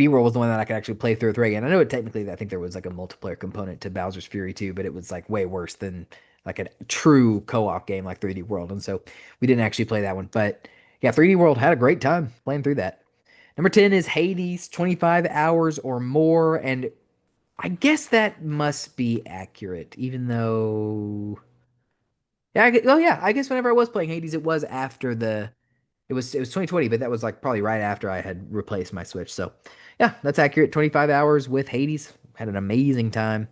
World was the one that I could actually play through with Reagan. I know it technically, I think there was like a multiplayer component to Bowser's Fury too, but it was like way worse than like a true co-op game like 3D World. And so we didn't actually play that one. But yeah, 3D World had a great time playing through that. Number 10 is Hades, 25 hours or more. And I guess that must be accurate, even though. Yeah, oh yeah, I guess whenever I was playing Hades, it was after it was 2020, but that was like probably right after I had replaced my Switch. So, yeah, that's accurate. 25 hours with Hades. Had an amazing time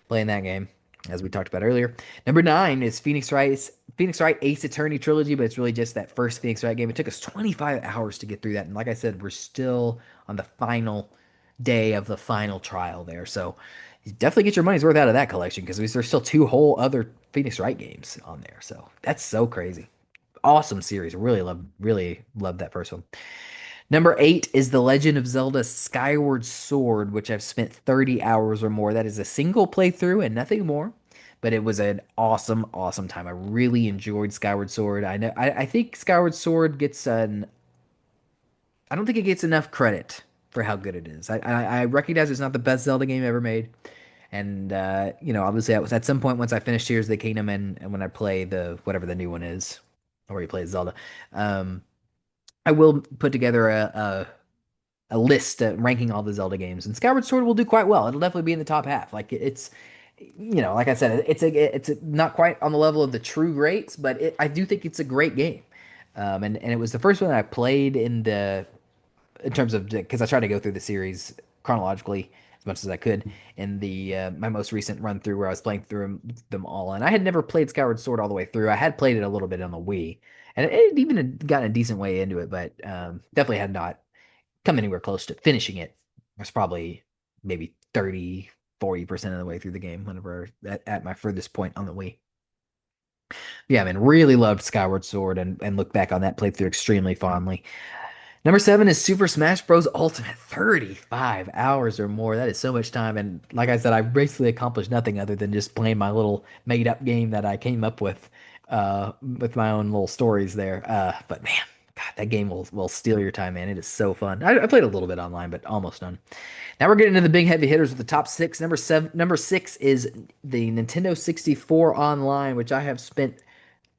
playing that game, as we talked about earlier. Number 9 is Phoenix Wright Ace Attorney trilogy, but it's really just that first Phoenix Wright game. It took us 25 hours to get through that, and like I said, we're still on the final day of the final trial there. So, you definitely get your money's worth out of that collection because there's still two whole other Phoenix Wright games on there. So that's so crazy. Awesome series. Really love that first one. Number 8 is The Legend of Zelda Skyward Sword, which I've spent 30 hours or more. That is a single playthrough and nothing more. But it was an awesome, awesome time. I really enjoyed Skyward Sword. I think Skyward Sword gets an I don't think it gets enough credit for how good it is. I recognize it's not the best Zelda game ever made. And obviously, I was at some point once I finished Tears of the Kingdom and when I play the whatever the new one is, where you play Zelda, um, I will put together a list ranking all the Zelda games, and Skyward Sword will do quite well. It'll definitely be in the top half. Like it's, like I said, not quite on the level of the true greats, but I do think it's a great game. And it was the first one I played in terms of because I tried to go through the series chronologically as much as I could in the my most recent run through where I was playing through them all, and I had never played Skyward Sword all the way through. I had played it a little bit on the Wii, and it even had gotten a decent way into it, but definitely had not come anywhere close to finishing it. I was probably maybe 30-40% of the way through the game whenever at my furthest point on the Wii. Yeah, man, really loved Skyward Sword and look back on that playthrough extremely fondly. Number seven is Super Smash Bros. Ultimate. 35 hours or more. That is so much time. And like I said, I've basically accomplished nothing other than just playing my little made up game that I came up with my own little stories there. But man, God, that game will steal your time, man. It is so fun. I played a little bit online, but almost none. Now we're getting into the big heavy hitters with the top six. Number six is the Nintendo 64 Online, which I have spent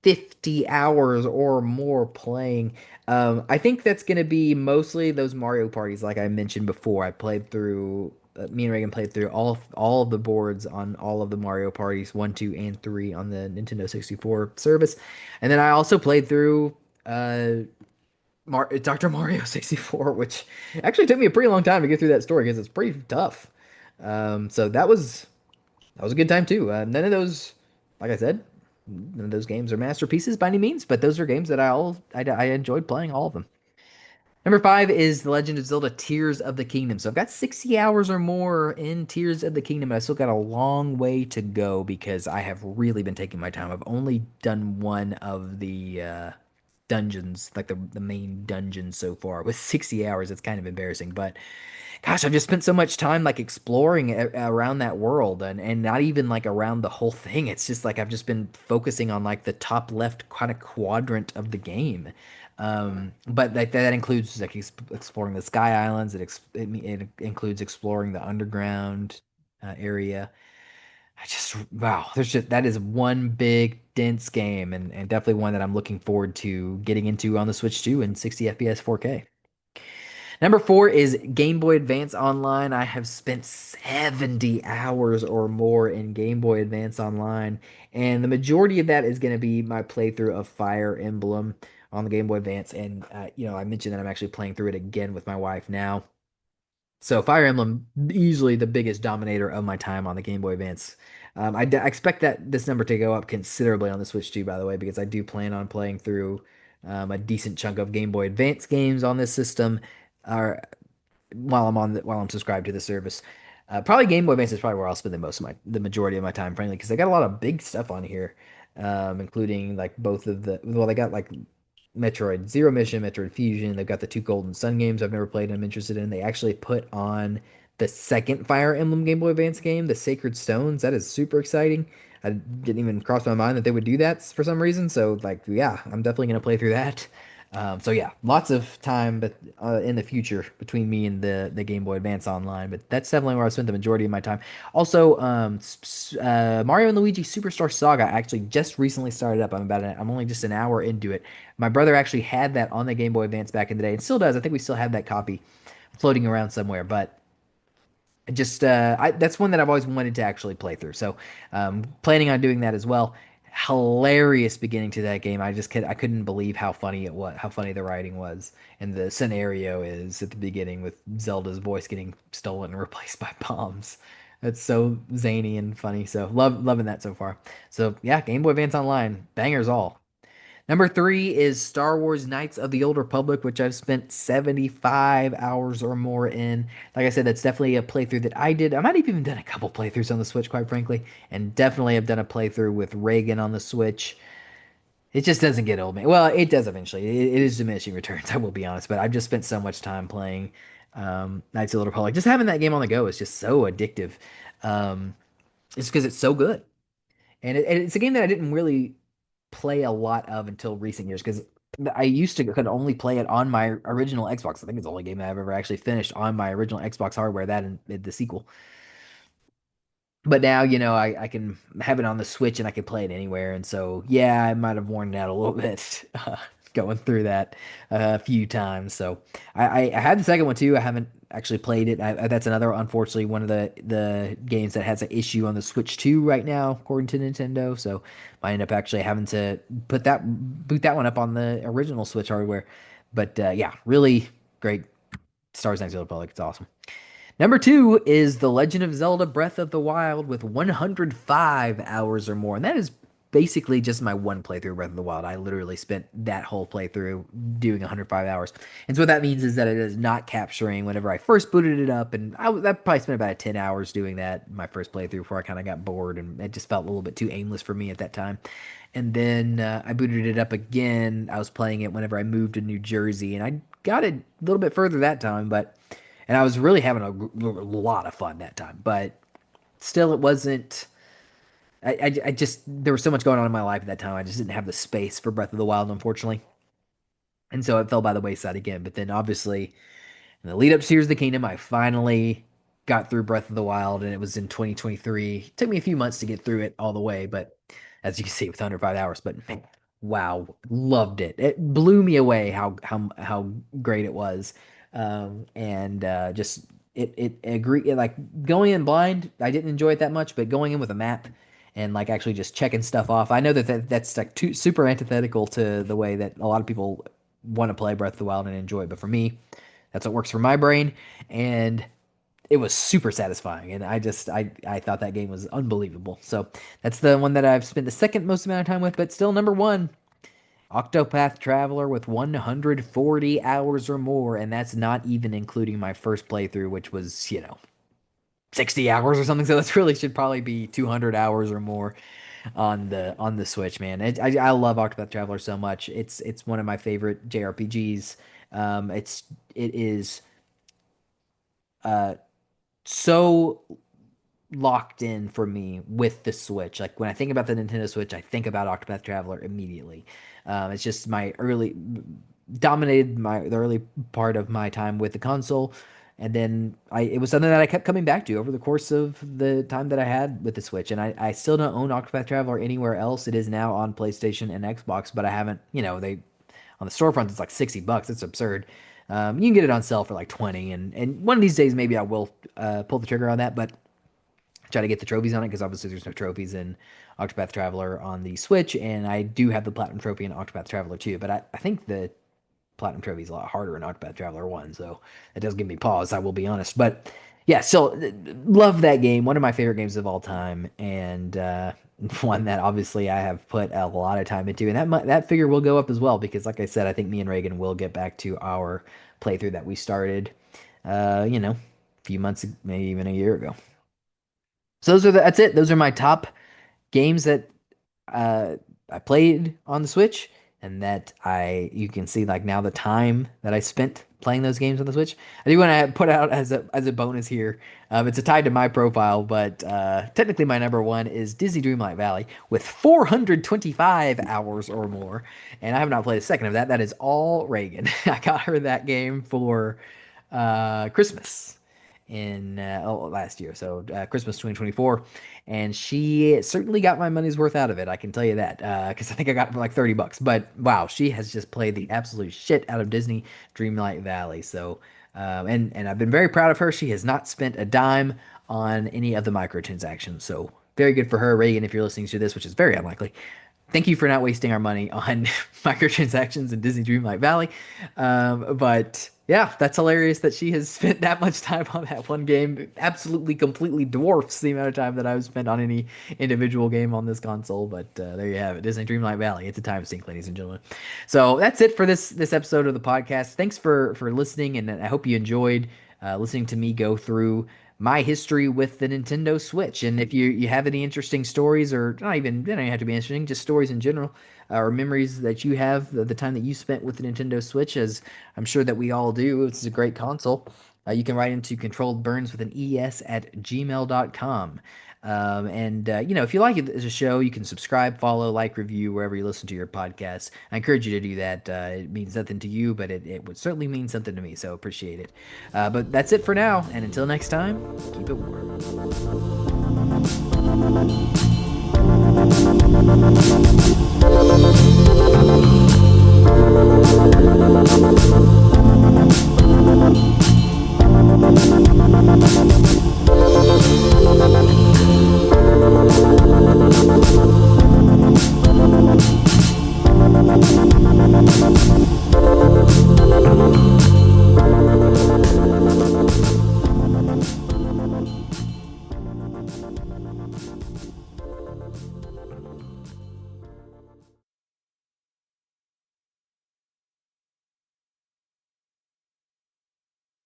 50 hours or more playing. I think that's going to be mostly those Mario parties, like I mentioned before. I played through, me and Reagan played through all of the boards on all of the Mario parties, one, two, and three on the Nintendo 64 service. And then I also played through Dr. Mario 64, which actually took me a pretty long time to get through that story because it's pretty tough. So that was a good time too. None of those, like I said, none of those games are masterpieces by any means, but those are games that I enjoyed playing all of them. Number five is The Legend of Zelda: Tears of the Kingdom. So I've got 60 hours or more in Tears of the Kingdom, and I still got a long way to go because I have really been taking my time. I've only done one of the dungeons, like the main dungeon so far. With 60 hours, it's kind of embarrassing, but gosh, I've just spent so much time like exploring around that world and not even like around the whole thing. It's just like I've just been focusing on like the top left kind of quadrant of the game. But like that includes like exploring the Sky Islands. It includes exploring the underground area. I just wow, there's just that is one big dense game and definitely one that I'm looking forward to getting into on the Switch 2 in 60 FPS 4K. Number four is Game Boy Advance Online. I have spent 70 hours or more in Game Boy Advance Online, and the majority of that is going to be my playthrough of Fire Emblem on the Game Boy Advance. And I mentioned that I'm actually playing through it again with my wife now. So Fire Emblem, easily the biggest dominator of my time on the Game Boy Advance. I expect that this number to go up considerably on the Switch 2, by the way, because I do plan on playing through a decent chunk of Game Boy Advance games on this system, or while I'm subscribed to the service. Probably Game Boy Advance is probably where I'll spend the majority of my time, frankly, because they got a lot of big stuff on here, including like both of the well, they got like Metroid Zero Mission, Metroid Fusion. They've got the two Golden Sun games I've never played and I'm interested in. They actually put on the second Fire Emblem Game Boy Advance game, the Sacred Stones. That is super exciting. I didn't even cross my mind that they would do that for some reason. So like, yeah, I'm definitely gonna play through that. So yeah, lots of time, but in the future between me and the Game Boy Advance Online. But that's definitely where I spent the majority of my time. Also, Mario and Luigi Superstar Saga actually just recently started up. I'm only just an hour into it. My brother actually had that on the Game Boy Advance back in the day, and still does. I think we still have that copy floating around somewhere. But just that's one that I've always wanted to actually play through. So planning on doing that as well. Hilarious beginning to that game. I couldn't believe how funny it was, how funny the writing was, and the scenario is at the beginning with Zelda's voice getting stolen and replaced by bombs. That's so zany and funny. So loving that so far. So yeah, Game Boy Advance Online, bangers all. Number three is Star Wars Knights of the Old Republic, which I've spent 75 hours or more in. Like I said, that's definitely a playthrough that I did. I might have even done a couple playthroughs on the Switch, quite frankly, and definitely have done a playthrough with Reagan on the Switch. It just doesn't get old, man. Well, it does eventually. It is diminishing returns, I will be honest, but I've just spent so much time playing Knights of the Old Republic. Just having that game on the go is just so addictive. It's because it's so good. And it's a game that I didn't really play a lot of until recent years because I used to could only play it on my original Xbox. I think it's the only game that I've ever actually finished on my original Xbox hardware, that and the sequel. But now, I can have it on the Switch and I can play it anywhere. And so, yeah, I might have worn it out a little bit going through that a few times. So I had the second one too. I haven't actually played it. That's another, unfortunately, one of the games that has an issue on the Switch 2 right now, according to Nintendo. So I end up actually having to boot that one up on the original Switch hardware. But yeah, really great Star Wars Knights of the Republic. It's awesome. Number two is The Legend of Zelda Breath of the Wild with 105 hours or more. And that is basically just my one playthrough of Breath of the Wild. I literally spent that whole playthrough doing 105 hours. And so what that means is that it is not capturing whenever I first booted it up. And that probably spent about 10 hours doing that, my first playthrough, before I kind of got bored. And it just felt a little bit too aimless for me at that time. And then I booted it up again. I was playing it whenever I moved to New Jersey. And I got it a little bit further that time, and I was really having a lot of fun that time. But still, it wasn't. I just there was so much going on in my life at that time. I just didn't have the space for Breath of the Wild, unfortunately, and so it fell by the wayside again. But then, obviously, in the lead up to Tears of the Kingdom, I finally got through Breath of the Wild, and it was in 2023. It took me a few months to get through it all the way, but as you can see, with under 5 hours. But man, wow, loved it. It blew me away how great it was, and just it agree like going in blind. I didn't enjoy it that much, but going in with a map and like actually just checking stuff off. I know that's like super antithetical to the way that a lot of people want to play Breath of the Wild and enjoy it, but for me, that's what works for my brain, and it was super satisfying. And I thought that game was unbelievable. So that's the one that I've spent the second most amount of time with, but still number one, Octopath Traveler with 140 hours or more, and that's not even including my first playthrough, which was 60 hours or something. So that's really should probably be 200 hours or more on the Switch, man. I love Octopath Traveler so much. It's one of my favorite JRPGs. It is so locked in for me with the Switch. Like when I think about the Nintendo Switch, I think about Octopath Traveler immediately. It's just my dominated the early part of my time with the console, and then it was something that I kept coming back to over the course of the time that I had with the Switch. And I still don't own Octopath Traveler anywhere else. It is now on PlayStation and Xbox, but I haven't. They on the storefront it's like $60. It's absurd. You can get it on sale for like 20, and one of these days maybe I will pull the trigger on that, but try to get the trophies on it because obviously there's no trophies in Octopath Traveler on the Switch, and I do have the Platinum Trophy in Octopath Traveler 2, but I think the Platinum Trophy is a lot harder in Octopath Traveler 1, so it does give me pause, I will be honest. But yeah, so love that game. One of my favorite games of all time, and one that obviously I have put a lot of time into, and that figure will go up as well because, like I said, I think me and Reagan will get back to our playthrough that we started, a few months, maybe even a year ago. So that's it. Those are my top games that I played on the Switch, and that you can see like now the time that I spent playing those games on the Switch. I do want to put out as a bonus here. It's tied to my profile, but technically my number one is Disney Dreamlight Valley with 425 hours or more, and I have not played a second of that. That is all Reagan. I got her that game for Christmas in last year, so Christmas 2024, and she certainly got my money's worth out of it. I can tell you that because I think I got it for like $30. But wow, she has just played the absolute shit out of Disney Dreamlight Valley. So and I've been very proud of her. She has not spent a dime on any of the microtransactions. So very good for her, Reagan. If you're listening to this, which is very unlikely, thank you for not wasting our money on microtransactions in Disney Dreamlight Valley. But yeah, that's hilarious that she has spent that much time on that one game. Absolutely, completely dwarfs the amount of time that I've spent on any individual game on this console. But there you have it, Disney Dreamlight Valley. It's a time sink, ladies and gentlemen. So that's it for this episode of the podcast. Thanks for listening, and I hope you enjoyed listening to me go through my history with the Nintendo Switch. And if you have any interesting stories, or not even, they don't even have to be interesting, just stories in general, or memories that you have the time that you spent with the Nintendo Switch, as I'm sure that we all do. It's a great console. You can write into ControlledBurnes with an ES at gmail.com. If you like it as a show, you can subscribe, follow, like, review wherever you listen to your podcasts. I encourage you to do that. It means nothing to you, but it would certainly mean something to me, so appreciate it. But that's it for now, and until next time, keep it warm. Thank you.